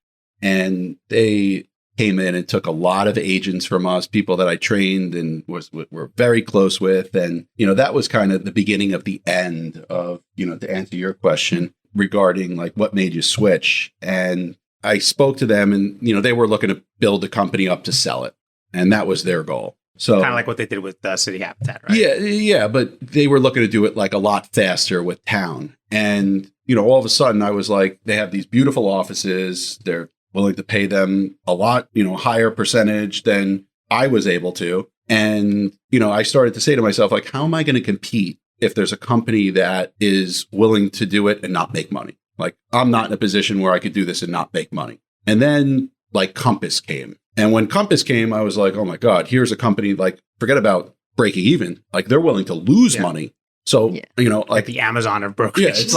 and they came in and took a lot of agents from us, people that I trained and were very close with. And, that was kind of the beginning of the end of, to answer your question regarding like what made you switch. And I spoke to them and, they were looking to build a company up to sell it. And that was their goal. So kind of like what they did with City Habitat, right? Yeah. But they were looking to do it like a lot faster with Town. And, all of a sudden I was like, they have these beautiful offices. They're willing to pay them a lot, higher percentage than I was able to. And, I started to say to myself, like, how am I going to compete if there's a company that is willing to do it and not make money? Like, I'm not in a position where I could do this and not make money. And then like Compass came. And when Compass came, I was like, oh my God, here's a company, like, forget about breaking even. Like, they're willing to lose money. So, like the Amazon of brokerage. Yeah, it's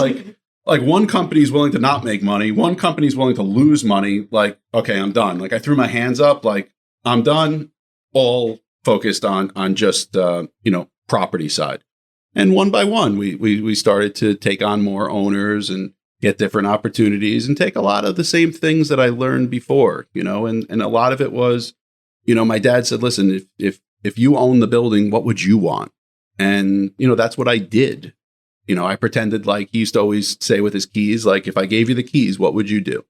like one company's willing to not make money. One company's willing to lose money. Like, okay, I'm done. Like I threw my hands up, like I'm done, all focused on just, property side. And one by one, we started to take on more owners and get different opportunities and take a lot of the same things that I learned before, and a lot of it was, my dad said, listen, if you own the building, what would you want? And, that's what I did. I pretended like he used to always say with his keys, like, if I gave you the keys, what would you do?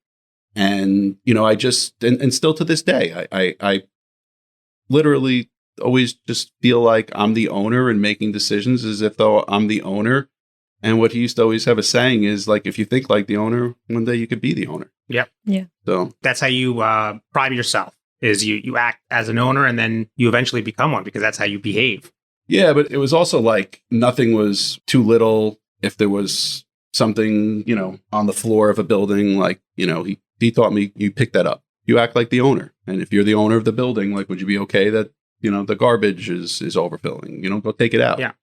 And, I just, and still to this day, I literally always just feel like I'm the owner and making decisions as if though I'm the owner. And what he used to always have a saying is like, if you think like the owner, one day you could be the owner. Yep. Yeah. So that's how you prime yourself, is you act as an owner and then you eventually become one because that's how you behave. Yeah, but it was also like nothing was too little. If there was something, on the floor of a building, like, he taught me, you pick that up. You act like the owner. And if you're the owner of the building, like, would you be okay that, the garbage is overfilling? Go take it out. Yeah.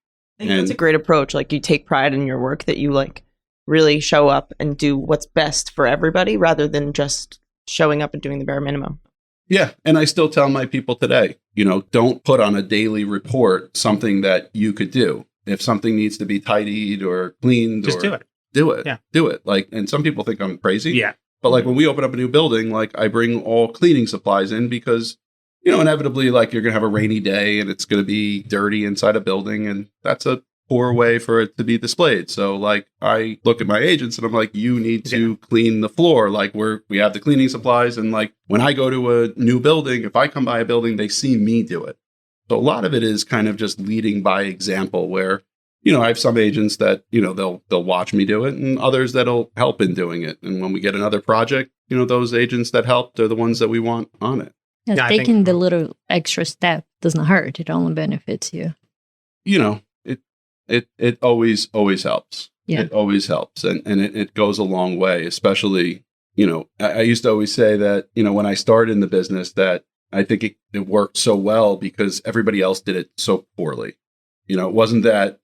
I think that's a great approach. Like, you take pride in your work, that you like really show up and do what's best for everybody rather than just showing up and doing the bare minimum. Yeah. And I still tell my people today, don't put on a daily report something that you could do. If something needs to be tidied or cleaned, just do it. Do it. Yeah. Do it. Like, and some people think I'm crazy. Yeah. But like when we open up a new building, like I bring all cleaning supplies in because, inevitably, like you're going to have a rainy day and it's going to be dirty inside a building. And that's a poor way for it to be displayed. So like I look at my agents and I'm like, you need to clean the floor. Like we have the cleaning supplies. And like when I go to a new building, if I come by a building, they see me do it. So a lot of it is kind of just leading by example where, I have some agents that, they'll watch me do it and others that'll help in doing it. And when we get another project, those agents that helped are the ones that we want on it. Yeah, taking the little extra step doesn't hurt. It only benefits you. It always helps. Yeah. It always helps. And it goes a long way, especially, I used to always say that, when I started in the business that I think it worked so well because everybody else did it so poorly. It wasn't that,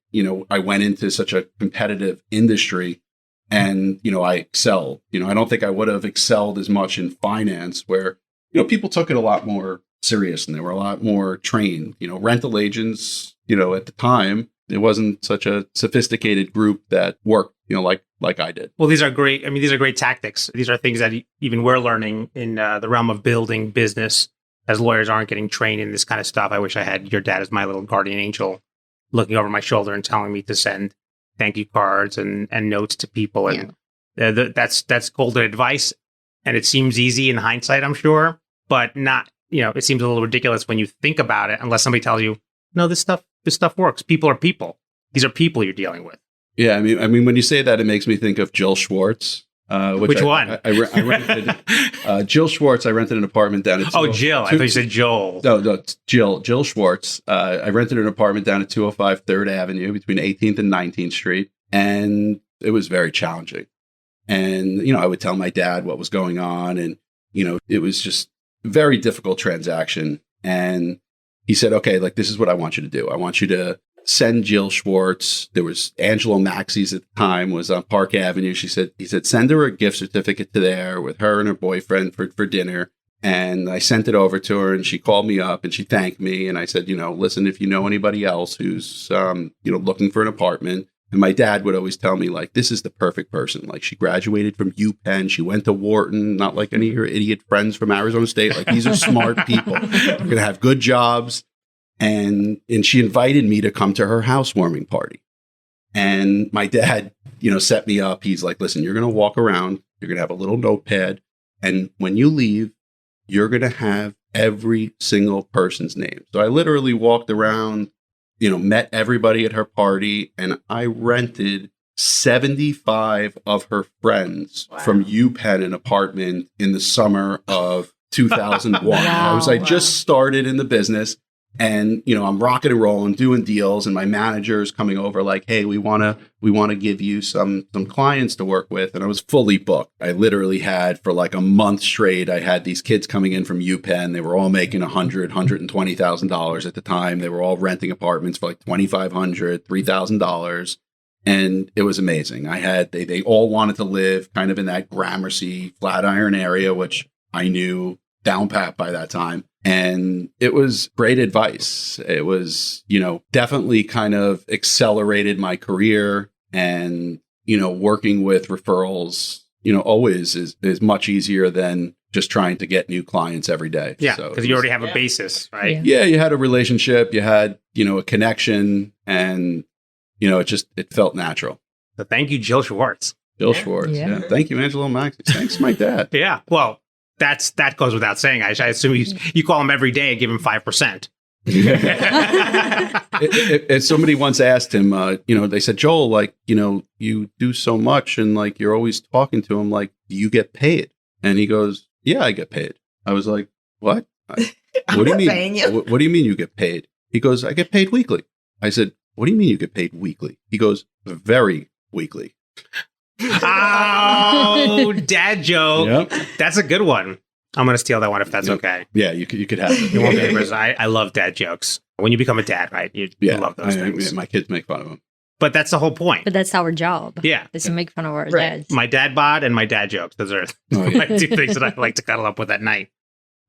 I went into such a competitive industry and, I excelled. I don't think I would have excelled as much in finance where, people took it a lot more serious and they were a lot more trained. Rental agents, at the time, it wasn't such a sophisticated group that worked, like I did. Well, these are great. I mean, these are great tactics. These are things that even we're learning in the realm of building business. As lawyers aren't getting trained in this kind of stuff. I wish I had your dad as my little guardian angel looking over my shoulder and telling me to send thank you cards and notes to people. And that's golden advice. And it seems easy in hindsight, I'm sure, but not it seems a little ridiculous when you think about it, unless somebody tells you, no, this stuff works. People are people. These are people you're dealing with. Yeah, I mean, when you say that, it makes me think of Jill Schwartz. Which one? I rented Jill Schwartz. I rented an apartment down at Jill. I thought you said Joel. No, it's Jill Schwartz. I rented an apartment down at 205 3rd Avenue between 18th and 19th Street, and it was very challenging. And I would tell my dad what was going on, and it was just a very difficult transaction. And he said, "Okay, like this is what I want you to do. I want you to send Jill Schwartz." There was Angelo Maxey's at the time, was on Park Avenue. He said, send her a gift certificate to there with her and her boyfriend for dinner. And I sent it over to her, and she called me up and she thanked me. And I said, listen, if you know anybody else who's, looking for an apartment. And my dad would always tell me, like, this is the perfect person. Like, she graduated from UPenn. She went to Wharton, not like any of your idiot friends from Arizona State. Like, these are smart people. They're going to have good jobs. And she invited me to come to her housewarming party. And my dad, set me up. He's like, listen, you're going to walk around. You're going to have a little notepad. And when you leave, you're going to have every single person's name. So I literally walked around, met everybody at her party. And I rented 75 of her friends from UPenn an apartment in the summer of 2001. Wow. I just started in the business. And, I'm rocking and rolling, doing deals, and my manager's coming over like, hey, we want to give you some clients to work with. And I was fully booked. I literally had for like a month straight, I had these kids coming in from UPenn. They were all making $120,000 at the time. They were all renting apartments for like $2,500, $3,000. And it was amazing. They all wanted to live kind of in that Gramercy, Flatiron area, which I knew down pat by that time. And it was great advice. It was, definitely kind of accelerated my career, and, working with referrals, always is much easier than just trying to get new clients every day. Yeah. Because you already have a basis, right? Yeah. You had a relationship, you had, a connection, and, it felt natural. So thank you, Jill Schwartz. Jill Schwartz. Yeah. Thank you, Angelo Maxey. Thanks to my dad. Yeah. Well, that goes without saying. I assume you call him every day and give him 5%. If somebody once asked him, they said, Joel, like, you do so much and like you're always talking to him, like, do you get paid? And he goes, yeah, I get paid. I was like, what? What do you mean? What do you mean you get paid? He goes, I get paid weekly. I said, what do you mean you get paid weekly? He goes, very weekly. Oh, dad joke. Yep. That's a good one. I'm going to steal that one if that's okay. Yeah, you could have it. You won't be embarrassed. I love dad jokes. When you become a dad, right? You love those things. My kids make fun of them. But that's the whole point. But that's our job. Yeah. Is to make fun of our Right. dads. My dad bod and my dad jokes. Those are my two things that I like to cuddle up with at night.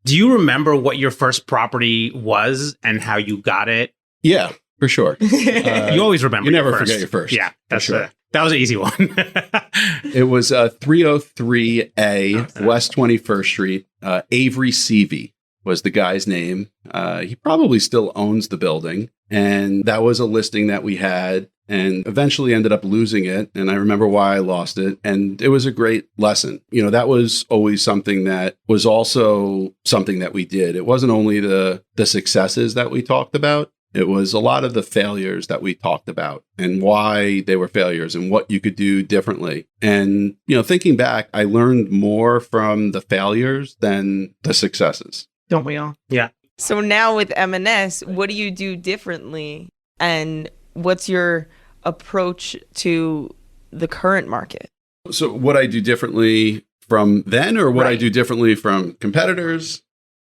Do you remember what your first property was and how you got it? Yeah, for sure. You always remember. You never your first. forget your first. Yeah, that's sure. That was an easy one. It was 303A West 21st Street. Avery Seavey was the guy's name. He probably still owns the building. And that was a listing that we had, and eventually ended up losing it. And I remember why I lost it. And it was a great lesson. That was always something that was also something that we did. It wasn't only the successes that we talked about. It was a lot of the failures that we talked about and why they were failures and what you could do differently. And, thinking back, I learned more from the failures than the successes. Don't we all? Yeah. So now with MNS, what do you do differently? And what's your approach to the current market? So what I do differently from then, or what I Right. do differently from competitors?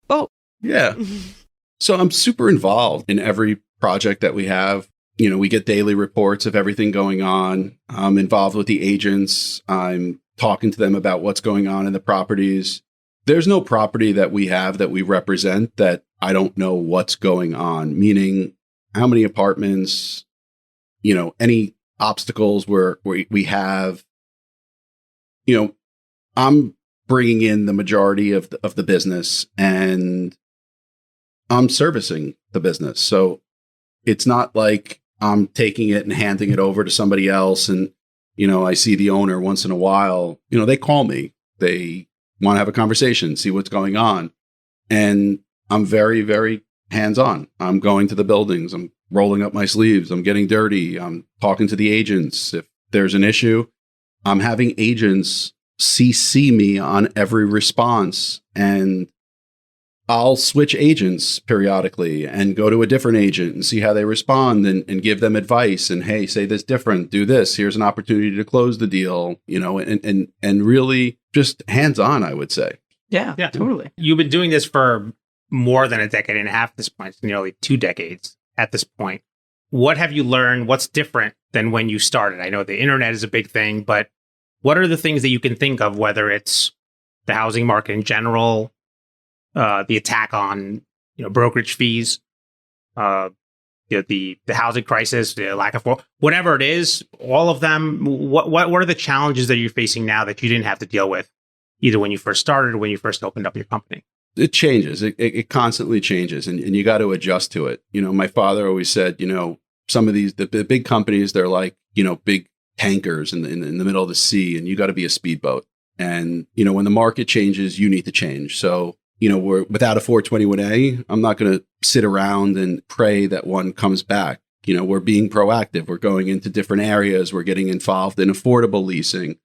Both. Yeah. So I'm super involved in every project that we have. We get daily reports of everything going on. I'm involved with the agents. I'm talking to them about what's going on in the properties. There's no property that we have that we represent that I don't know what's going on, meaning how many apartments, any obstacles where we have, I'm bringing in the majority of the business, and I'm servicing the business. So it's not like I'm taking it and handing it over to somebody else. And, I see the owner once in a while, they call me, they want to have a conversation, see what's going on. And I'm very, very hands-on. I'm going to the buildings. I'm rolling up my sleeves. I'm getting dirty. I'm talking to the agents. If there's an issue, I'm having agents CC me on every response, and I'll switch agents periodically and go to a different agent and see how they respond and give them advice. And hey, say this different, do this. Here's an opportunity to close the deal, and really just hands-on, I would say. Yeah, Yeah. totally. You've been doing this for more than a decade and a half at this point, it's nearly 2 decades at this point. What have you learned? What's different than when you started? I know the internet is a big thing, but what are the things that you can think of, whether it's the housing market in general, the attack on brokerage fees, the housing crisis, the lack of whatever it is, all of them? What are the challenges that you're facing now that you didn't have to deal with either when you first started or when you first opened up your company? It changes. It constantly changes, and you got to adjust to it. My father always said, some of the big companies, they're like, big tankers in the middle of the sea, and you got to be a speedboat. And, when the market changes, you need to change. So, we're without a 421A, I'm not going to sit around and pray that one comes back. We're being proactive. We're going into different areas. We're getting involved in affordable leasing.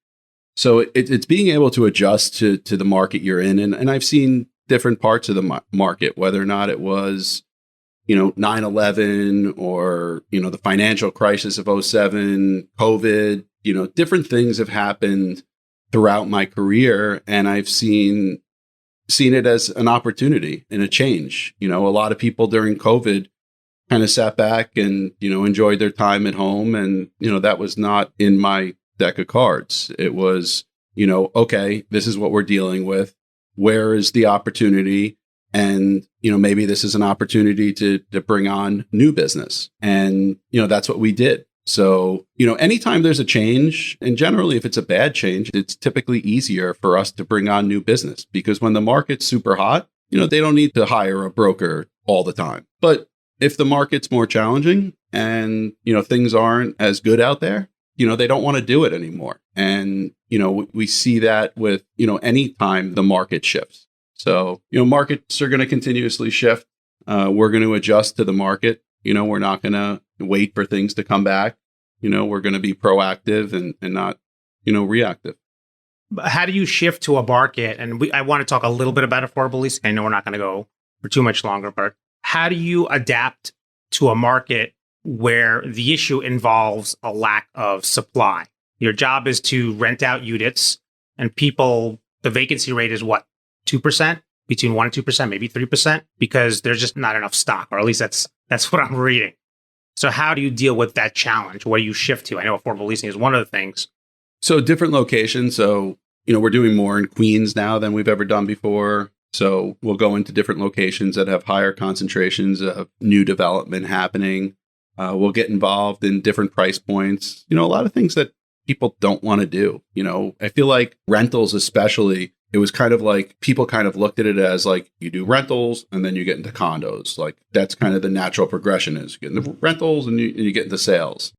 So it's being able to adjust to the market you're in. And I've seen different parts of the market, whether or not it was, 9/11 or, the financial crisis of '07, COVID, different things have happened throughout my career. And I've seen it as an opportunity and a change. A lot of people during COVID kind of sat back and, enjoyed their time at home. And, that was not in my deck of cards. It was, okay, this is what we're dealing with. Where is the opportunity? And, maybe this is an opportunity to bring on new business. And, that's what we did. So, anytime there's a change, and generally if it's a bad change, it's typically easier for us to bring on new business, because when the market's super hot, they don't need to hire a broker all the time. But if the market's more challenging and, things aren't as good out there, they don't want to do it anymore. And, we see that with, any time the market shifts. So, markets are going to continuously shift. We're going to adjust to the market. We're not going to wait for things to come back. We're going to be proactive and not, reactive. How do you shift to a market? And I want to talk a little bit about affordable leasing. I know we're not going to go for too much longer, but how do you adapt to a market where the issue involves a lack of supply? Your job is to rent out units, and the vacancy rate is what, 2%? Between 1% and 2%, maybe 3%, because there's just not enough stock, or at least that's what I'm reading. So how do you deal with that challenge? What do you shift to? I know affordable leasing is one of the things. So different locations. So, we're doing more in Queens now than we've ever done before. So we'll go into different locations that have higher concentrations of new development happening. We'll get involved in different price points. A lot of things that people don't want to do. I feel like rentals especially, it was kind of like people kind of looked at it as like you do rentals and then you get into condos. Like that's kind of the natural progression is you get into rentals and you get into sales.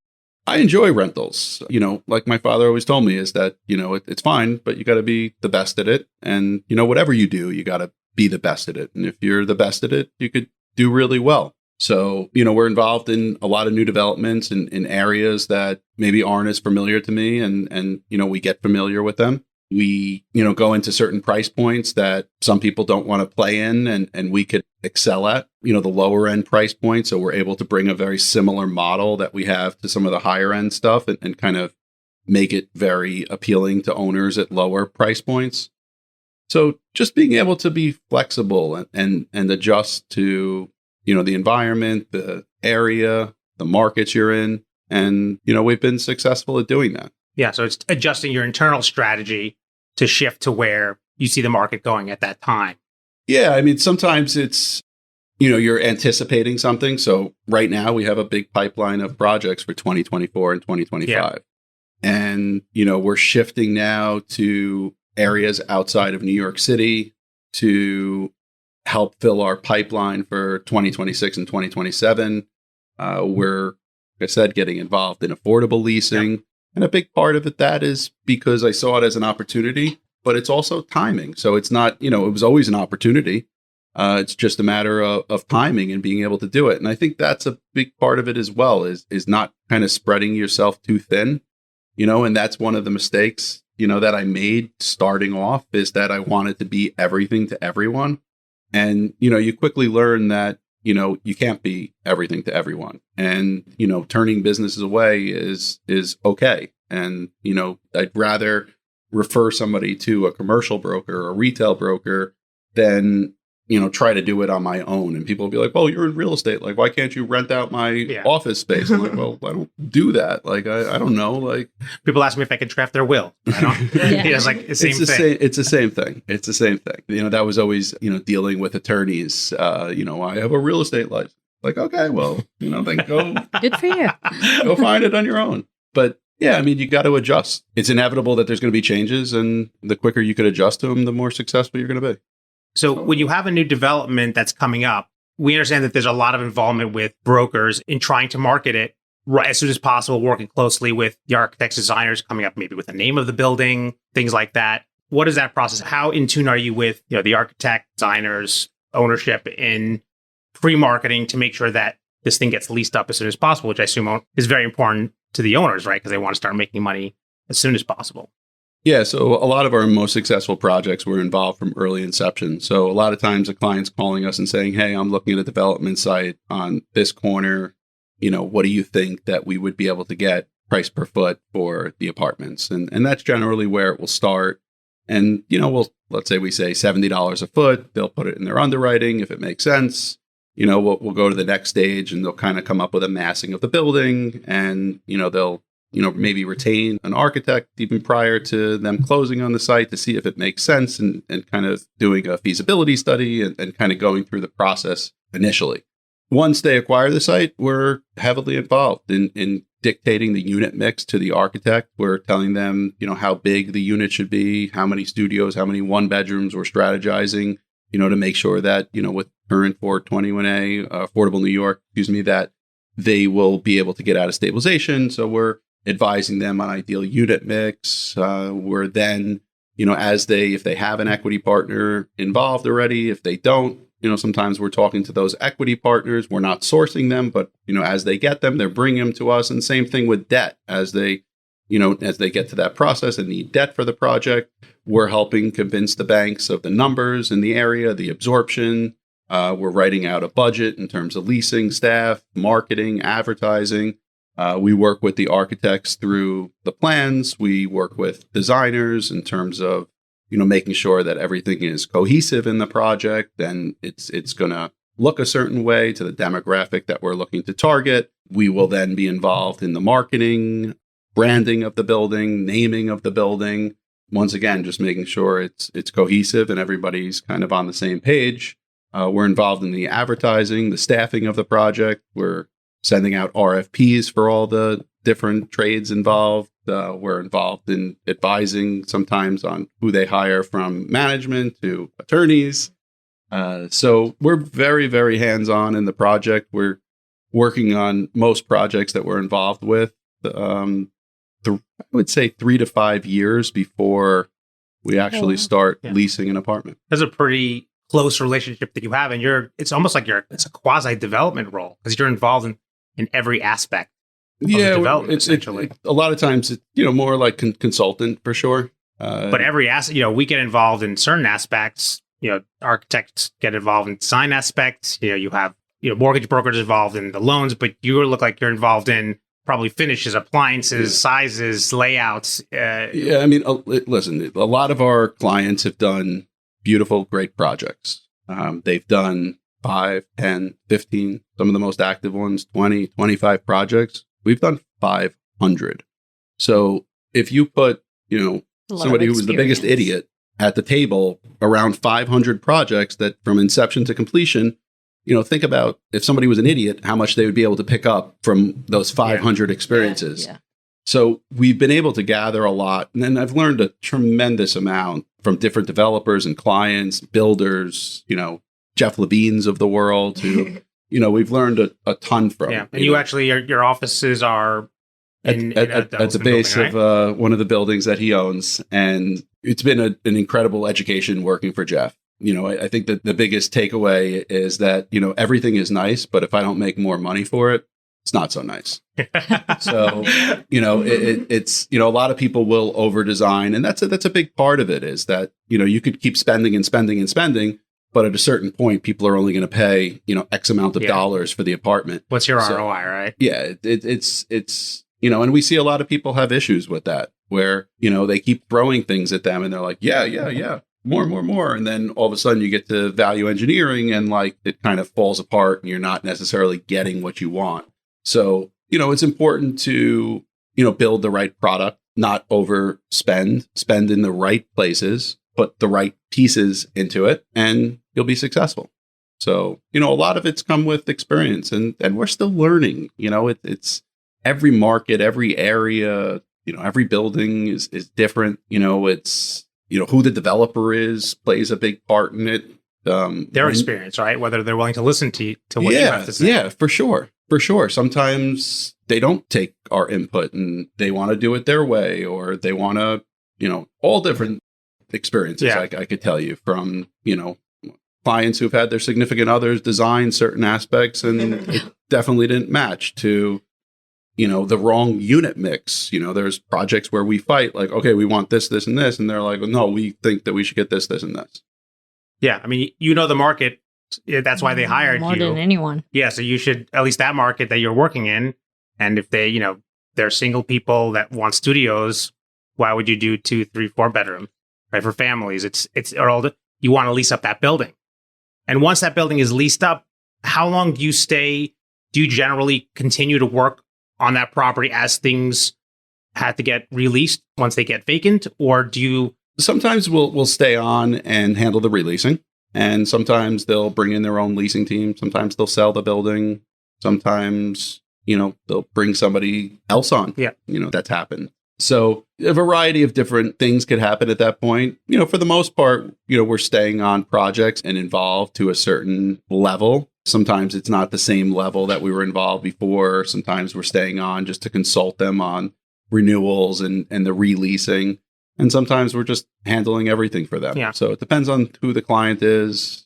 I enjoy rentals. Like my father always told me is that, it's fine, but you got to be the best at it. And, whatever you do, you got to be the best at it. And if you're the best at it, you could do really well. So, we're involved in a lot of new developments in areas that maybe aren't as familiar to me. And we get familiar with them. We, go into certain price points that some people don't want to play in and we could excel at, the lower end price point. So we're able to bring a very similar model that we have to some of the higher end stuff and kind of make it very appealing to owners at lower price points. So just being able to be flexible and adjust to, the environment, the area, the markets you're in. And, we've been successful at doing that. Yeah. So it's adjusting your internal strategy to shift to where you see the market going at that time. Yeah. I mean, sometimes it's, you're anticipating something. So right now we have a big pipeline of projects for 2024 and 2025. Yeah. And, we're shifting now to areas outside of New York City to help fill our pipeline for 2026 and 2027. We're, like I said, getting involved in affordable leasing. Yeah. And a big part of that is because I saw it as an opportunity, but it's also timing. So it's not, it was always an opportunity. It's just a matter of timing and being able to do it. And I think that's a big part of it as well, is not kind of spreading yourself too thin, and that's one of the mistakes, that I made starting off, is that I wanted to be everything to everyone. And, you quickly learn that, you can't be everything to everyone. And, turning businesses away is okay. And, I'd rather refer somebody to a commercial broker or a retail broker than, try to do it on my own. And people will be like, well, you're in real estate. Like, why can't you rent out my office space? I'm like, well, I don't do that. Like, I don't know. Like, people ask me if I can draft their will. I don't. It's like the same thing. It's the same thing. It's the same thing. That was always, dealing with attorneys. I have a real estate license. Like, okay, well, then go. Good for you. Go find it on your own. But yeah, I mean, you got to adjust. It's inevitable that there's going to be changes, and the quicker you could adjust to them, the more successful you're going to be. So when you have a new development that's coming up, we understand that there's a lot of involvement with brokers in trying to market it right as soon as possible, working closely with the architects, designers, coming up maybe with the name of the building, things like that. What is that process? How in tune are you with the architect, designers, ownership in pre-marketing to make sure that this thing gets leased up as soon as possible, which I assume is very important to the owners, right? Because they want to start making money as soon as possible. Yeah, so a lot of our most successful projects were involved from early inception. So a lot of times a client's calling us and saying, hey, I'm looking at a development site on this corner. What do you think that we would be able to get price per foot for the apartments? And that's generally where it will start. And, let's say we say $70 a foot. They'll put it in their underwriting if it makes sense. We'll go to the next stage, and they'll kind of come up with a massing of the building, and, they'll maybe retain an architect even prior to them closing on the site to see if it makes sense, and kind of doing a feasibility study and kind of going through the process initially. Once they acquire the site, we're heavily involved in dictating the unit mix to the architect. We're telling them, how big the unit should be, how many studios, how many one bedrooms. We're strategizing, to make sure that, with current 421A, Affordable New York, that they will be able to get out of stabilization. So we're advising them on ideal unit mix. We're then, if they have an equity partner involved already, if they don't, sometimes we're talking to those equity partners. We're not sourcing them, but, as they get them, they're bringing them to us. And same thing with debt. As they get to that process and need debt for the project, we're helping convince the banks of the numbers in the area, the absorption. We're writing out a budget in terms of leasing, staff, marketing, advertising. We work with the architects through the plans. We work with designers in terms of, making sure that everything is cohesive in the project, and it's going to look a certain way to the demographic that we're looking to target. We will then be involved in the marketing, branding of the building, naming of the building. Once again, just making sure it's cohesive and everybody's kind of on the same page. We're involved in the advertising, the staffing of the project. We're sending out RFPs for all the different trades involved. We're involved in advising sometimes on who they hire from management to attorneys. So we're very, very hands-on in the project. We're working on most projects that we're involved with, I would say 3 to 5 years before we actually start leasing an apartment. That's a pretty close relationship that you have, and it's almost like it's a quasi development role because you're involved in every aspect of the development, essentially. A lot of times it's more like consultant for sure. But every asset, we get involved in certain aspects. Architects get involved in design aspects. You have mortgage brokers involved in the loans, but you look like you're involved in probably finishes, appliances, sizes, layouts. Yeah, I mean, listen, a lot of our clients have done beautiful, great projects. They've done 5, 10, 15, some of the most active ones, 20, 25 projects. We've done 500. So if you put, somebody who was the biggest idiot at the table around 500 projects that from inception to completion, think about if somebody was an idiot, how much they would be able to pick up from those 500 experiences. Yeah. So we've been able to gather a lot. And then I've learned a tremendous amount from different developers and clients, builders, Jeff Levine's of the world, who, we've learned a ton from. Yeah. And you actually, your offices are at the base building, right? Of one of the buildings that he owns. And it's been an incredible education working for Jeff. I think that the biggest takeaway is that, everything is nice, but if I don't make more money for it, it's not so nice. So, it's, a lot of people will over design. And that's a big part of it is that, you could keep spending and spending and spending, but at a certain point, people are only going to pay, X amount of dollars for the apartment. What's your ROI, right? Yeah, it's and we see a lot of people have issues with that where, they keep throwing things at them and they're like, yeah, more. And then all of a sudden you get to value engineering and like it kind of falls apart and you're not necessarily getting what you want. So, it's important to, build the right product, not overspend, spend in the right places, put the right pieces into it, and you'll be successful. So, a lot of it's come with experience and we're still learning, it's every market, every area, every building is different. It's, who the developer is plays a big part in it. Their experience, right? Whether they're willing to listen to what you have to say. Yeah, for sure. For sure. Sometimes they don't take our input and they want to do it their way, or they want to, all different experiences. Yeah. I could tell you from, clients who've had their significant others design certain aspects and it definitely didn't match to, the wrong unit mix. There's projects where we fight like, okay, we want this, this, and this. And they're like, well, no, we think that we should get this, this, and this. Yeah. I mean, the market. That's why they hired more you. than anyone. Yeah. So you should, at least that market that you're working in. And if they, they're single people that want studios, why would you do 2, 3, 4 bedroom, right? For families, you want to lease up that building. And once that building is leased up, how long do you stay? Do you generally continue to work on that property as things have to get released once they get vacant? Or do you? Sometimes we'll stay on and handle the releasing. And sometimes they'll bring in their own leasing team. Sometimes they'll sell the building. Sometimes, they'll bring somebody else on. Yeah. That's happened. So a variety of different things could happen at that point. For the most part, we're staying on projects and involved to a certain level. Sometimes it's not the same level that we were involved before. Sometimes we're staying on just to consult them on renewals and the releasing. And sometimes we're just handling everything for them. Yeah. So it depends on who the client is,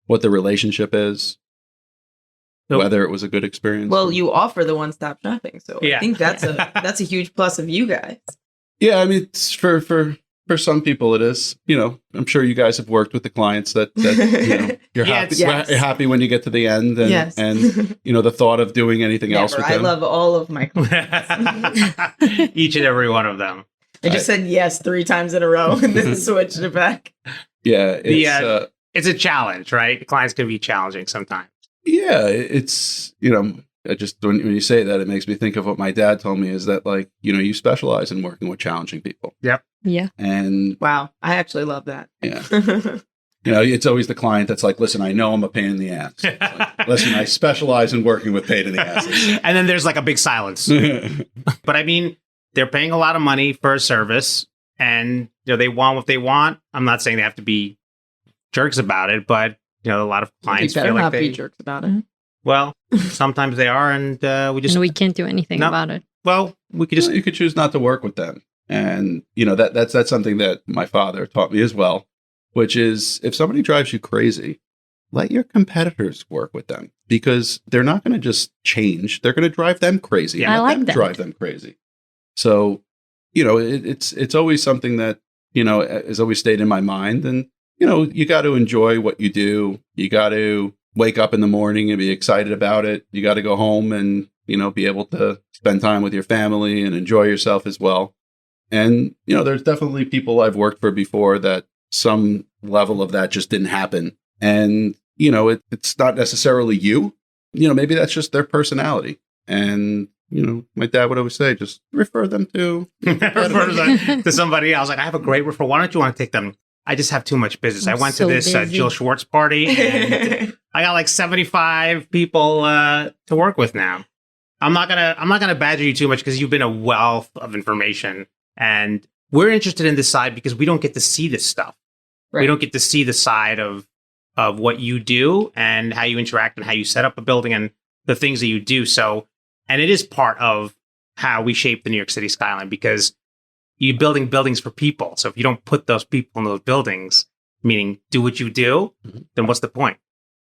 what the relationship is, whether it was a good experience. Well, you offer the one-stop shopping, so Yeah. I think that's a huge plus of you guys. Yeah, I mean, it's for some people it is. I'm sure you guys have worked with the clients that you're happy. Yes. You're happy when you get to the end, and Yes. and the thought of doing anything else Never. with I them. love all of my clients. Each and every one of them. I just said yes 3 times in a row and then switched it back. Yeah, It's a challenge, right? Clients can be challenging sometimes. Yeah, it's I just when you say that, it makes me think of what my dad told me is that like you specialize in working with challenging people. Yep. Yeah. And Wow, I actually love that. yeah, it's always the client that's like, listen, I know I'm a pain in the ass. It's like, listen, I specialize in working with pain in the asses. And then there's like a big silence. But I mean, they're paying a lot of money for a service, and they want what they want. I'm not saying they have to be jerks about it, but a lot of clients You better feel like not they be jerks about it. Well, sometimes they are, and we can't do anything No. about it. Well, we could just you could choose not to work with them, and that's something that my father taught me as well, which is if somebody drives you crazy, let your competitors work with them because they're not going to just change; they're going to drive them crazy. Yeah, and I let like them that. drive them crazy. So, it's always something that has always stayed in my mind, and you got to enjoy what you do. You got to wake up in the morning and be excited about it. You got to go home and, be able to spend time with your family and enjoy yourself as well. And, there's definitely people I've worked for before that some level of that just didn't happen. And, it's not necessarily you, maybe that's just their personality. And, my dad would always say, just refer them to somebody else. Like, I have a great referral. Why don't you want to take them? I just have too much business. I I'm went so to this busy. Jill Schwartz party, and I got like 75 people to work with now. I'm not gonna badger you too much because you've been a wealth of information, and we're interested in this side because we don't get to see this stuff. Right. We don't get to see the side of what you do and how you interact and how you set up a building and the things that you do. So, and it is part of how we shape the New York City skyline because you're building buildings for people. So if you don't put those people in those buildings, meaning do what you do, then what's the point?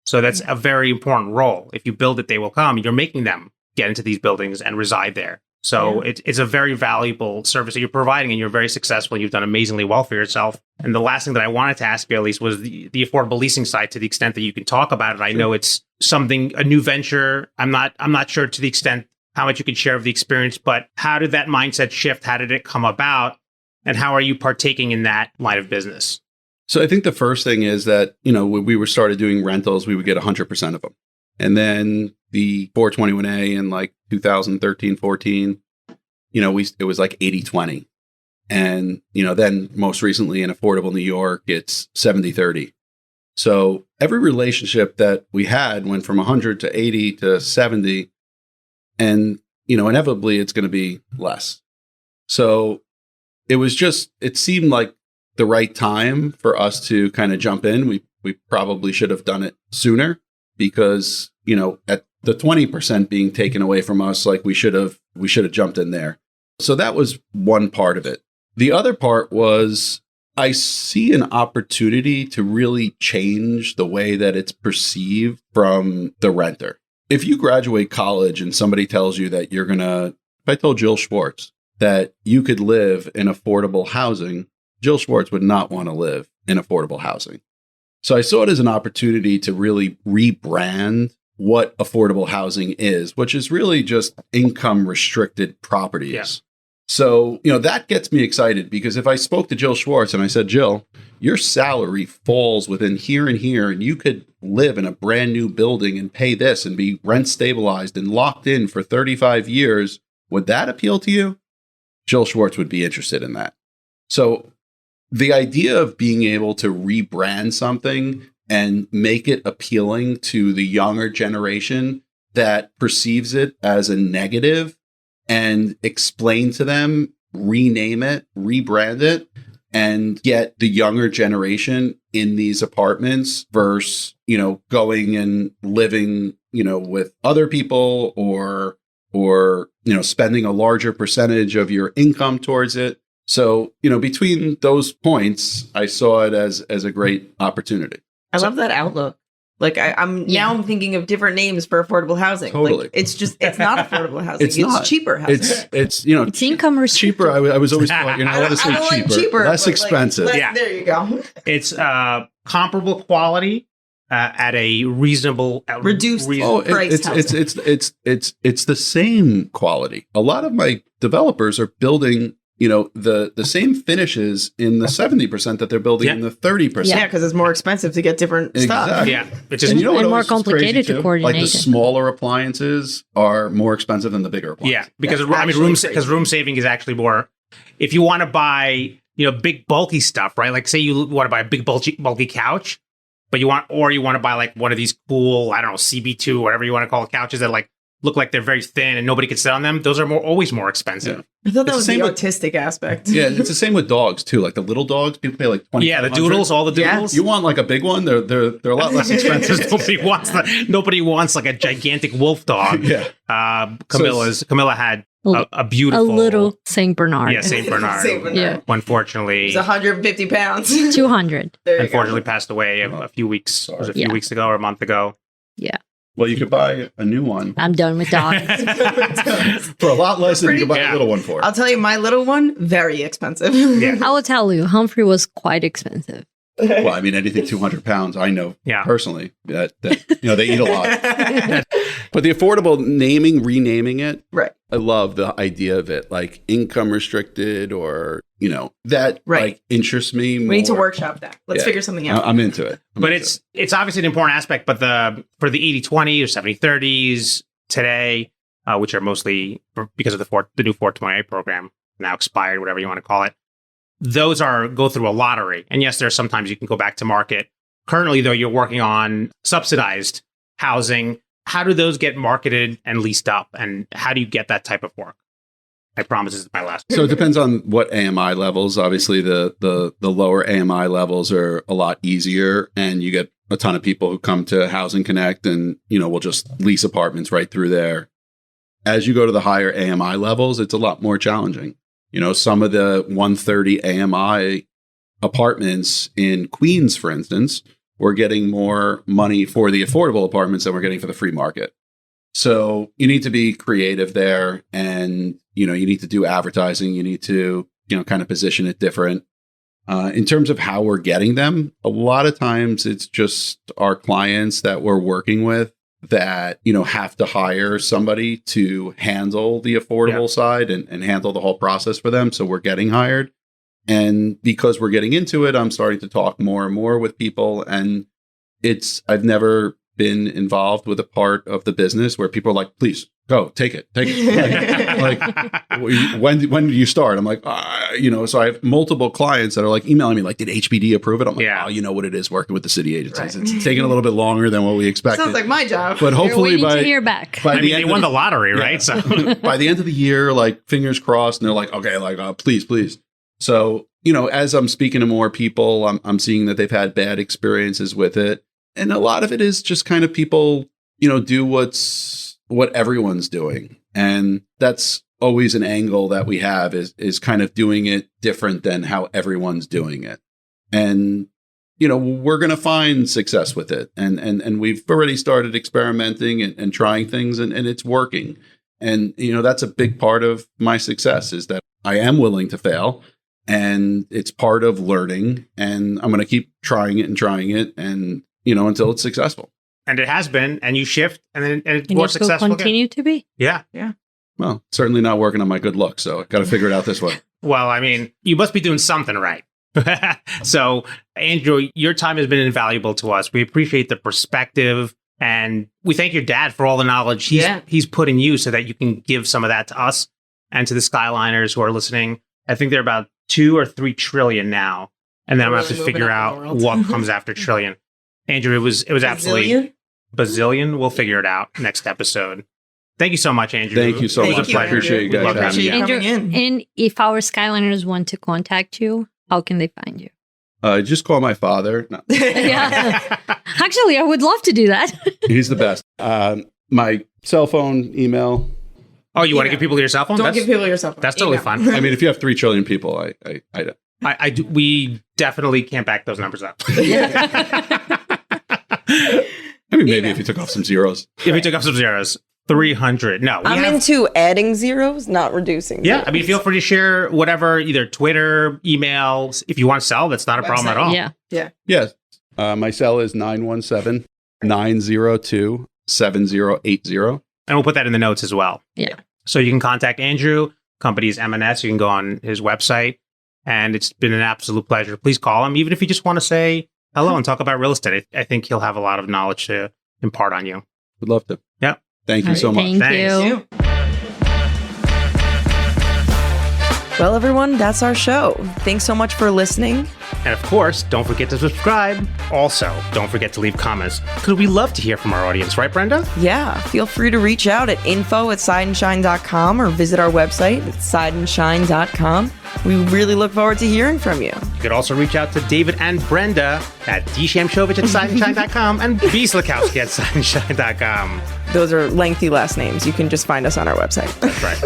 So that's a very important role. If you build it, they will come. You're making them get into these buildings and reside there. So it's a very valuable service that you're providing, and you're very successful. You've done amazingly well for yourself. And the last thing that I wanted to ask you, at least, was the affordable leasing side, to the extent that you can talk about it. I know it's a new venture. I'm not sure to the extent how much you can share of the experience, but how did that mindset shift? How did it come about? And how are you partaking in that line of business? So I think the first thing is that, when we started doing rentals, we would get 100% of them. And then the 421A in like 2013, 14, it was like 80-20. And, then most recently in affordable New York, it's 70-30. So every relationship that we had went from 100 to 80 to 70. And, inevitably it's going to be less. So it seemed like the right time for us to kind of jump in. We probably should have done it sooner, because, at the 20% being taken away from us, like we should have jumped in there. So that was one part of it. The other part was, I see an opportunity to really change the way that it's perceived from the renter. If you graduate college and somebody tells you that if I told Jill Schwartz that you could live in affordable housing, Jill Schwartz would not want to live in affordable housing. So I saw it as an opportunity to really rebrand what affordable housing is, which is really just income restricted properties. Yeah. So, that gets me excited, because if I spoke to Jill Schwartz and I said, Jill, your salary falls within here and here, and you could live in a brand new building and pay this and be rent stabilized and locked in for 35 years, would that appeal to you? Jill Schwartz would be interested in that. So the idea of being able to rebrand something and make it appealing to the younger generation that perceives it as a negative, and explain to them, rename it, rebrand it, and get the younger generation in these apartments versus, going and living, with other people or, spending a larger percentage of your income towards it. So, between those points, I saw it as a great opportunity. I love that outlook. Like I'm thinking of different names for affordable housing. Totally. Like, it's not affordable housing. It's not. Cheaper housing. It's income restricted. cheaper. I was always thought, I want to say cheaper, less expensive. There you go. It's comparable quality at a reasonable reduced price. It's the same quality. A lot of my developers are building the same finishes in the 70% that they're building in the 30%. Yeah, because it's more expensive to get different stuff. Yeah, and more complicated to coordinate. Like the smaller appliances are more expensive than the bigger appliances. Yeah, because room saving is actually more. If you want to buy big bulky stuff, right? Like say you want to buy a big bulky couch, but you want to buy like one of these cool, I don't know, CB2, whatever you want to call it, couches that like look like they're very thin and nobody can sit on them. Those are always more expensive. Yeah. I thought that was the autistic aspect. Yeah, it's the same with dogs too. Like the little dogs, people pay like $2,500. Yeah, the doodles, all the doodles. You want like a big one? They're a lot less expensive. Nobody wants like a gigantic wolf dog. Yeah. Camilla had a beautiful, a little Saint Bernard. Yeah, Saint Bernard. Saint Bernard. Yeah. Unfortunately, it's 150 pounds. 200. Unfortunately, passed away a few weeks. Was it a few weeks ago or a month ago? Yeah. Well, you could buy a new one. I'm done with dogs. For a lot less than you could buy a little one for. I'll tell you, my little one, very expensive. Yeah. I will tell you, Humphrey was quite expensive. Well, I mean, anything 200 pounds, I know personally that they eat a lot. But the affordable renaming it, right? I love the idea of it, like income restricted, or that like interests me more. We need to workshop that. Let's figure something out. I'm into it. It's obviously an important aaspect, but for the 80-20 or 70-30s today, which are mostly because of the new 420A program now expired, whatever you want to call it. Those go through a lottery. And yes, there's sometimes you can go back to market. Currently, though, you're working on subsidized housing. How do those get marketed and leased up? And how do you get that type of work? I promise this is my last. So it depends on what AMI levels. Obviously, the lower AMI levels are a lot easier. And you get a ton of people who come to Housing Connect and, will just lease apartments right through there. As you go to the higher AMI levels, it's a lot more challenging. Some of the 130 AMI apartments in Queens, for instance, we're getting more money for the affordable apartments than we're getting for the free market. So you need to be creative there, and you need to do advertising. You need to kind of position it different. In terms of how we're getting them, a lot of times it's just our clients that we're working with that have to hire somebody to handle the affordable side and handle the whole process for them. So we're getting hired, and because we're getting into it, I'm starting to talk more and more with people, and I've never been involved with a part of the business where people are like, please go take it. Like when do you start? I'm like, so I have multiple clients that are like emailing me like, did HBD approve it? I'm like, you know what it is working with the city agencies. Right. It's taking a little bit longer than what we expected. Sounds like my job. But hopefully to hear back. They won the lottery, right? So by the end of the year, like fingers crossed, and they're like, okay, like please. So, as I'm speaking to more people, I'm seeing that they've had bad experiences with it. And a lot of it is just kind of people, do what everyone's doing. And that's always an angle that we have is kind of doing it different than how everyone's doing it. And, we're going to find success with it. And we've already started experimenting and trying things, and it's working. And, that's a big part of my success is that I am willing to fail. And it's part of learning. And I'm going to keep trying it. And, until it's successful. And it has been, and you shift, and then it's and more you still successful. continue to be. Yeah. Well, certainly not working on my good luck, so I got to figure it out this way. Well, I mean, you must be doing something right. So, Andrew, your time has been invaluable to us. We appreciate the perspective, and we thank your dad for all the knowledge he's put in you so that you can give some of that to us and to the Skyliners who are listening. I think they're about 2 or 3 trillion now, and then I'm going to have to figure out what comes after trillion. Andrew, it was absolutely bazillion. We'll figure it out next episode. Thank you so much, Andrew. Thank you so much. Thank you, I appreciate you guys having me. Andrew, coming in. and if our Skyliners want to contact you, how can they find you? Just call my father. No. Yeah. Actually, I would love to do that. He's the best. My cell phone, email. Oh, you want to give people your cell phone? Don't give people your cell phone. That's totally fine. I mean, if you have 3 trillion people, I do, we definitely can't back those numbers up. I mean, maybe if you took off some zeros. If we took off some zeros, 300. No, I'm into adding zeros, not reducing zeros. Yeah, I mean, feel free to share whatever, either Twitter, emails. If you want to sell, that's not a problem at all. Yeah. Yes. My cell is 917-902-7080. And we'll put that in the notes as well. Yeah. So you can contact Andrew, company's MNS. You can go on his website. And it's been an absolute pleasure. Please call him, even if you just want to say hello and talk about real estate. I think he'll have a lot of knowledge to impart on you. Would love to. Yeah. Thank you so much. Thank Thanks. you. Well, everyone, that's our show. Thanks so much for listening. And of course, don't forget to subscribe. Also, don't forget to leave comments, because we love to hear from our audience, right, Brenda? Yeah, feel free to reach out at info@sideandshine.com or visit our website at sideandshine.com. We really look forward to hearing from you. You could also reach out to David and Brenda at dshamshovich@sideandshine.com and bslakowski at sideandshine.com. Those are lengthy last names. You can just find us on our website. That's right.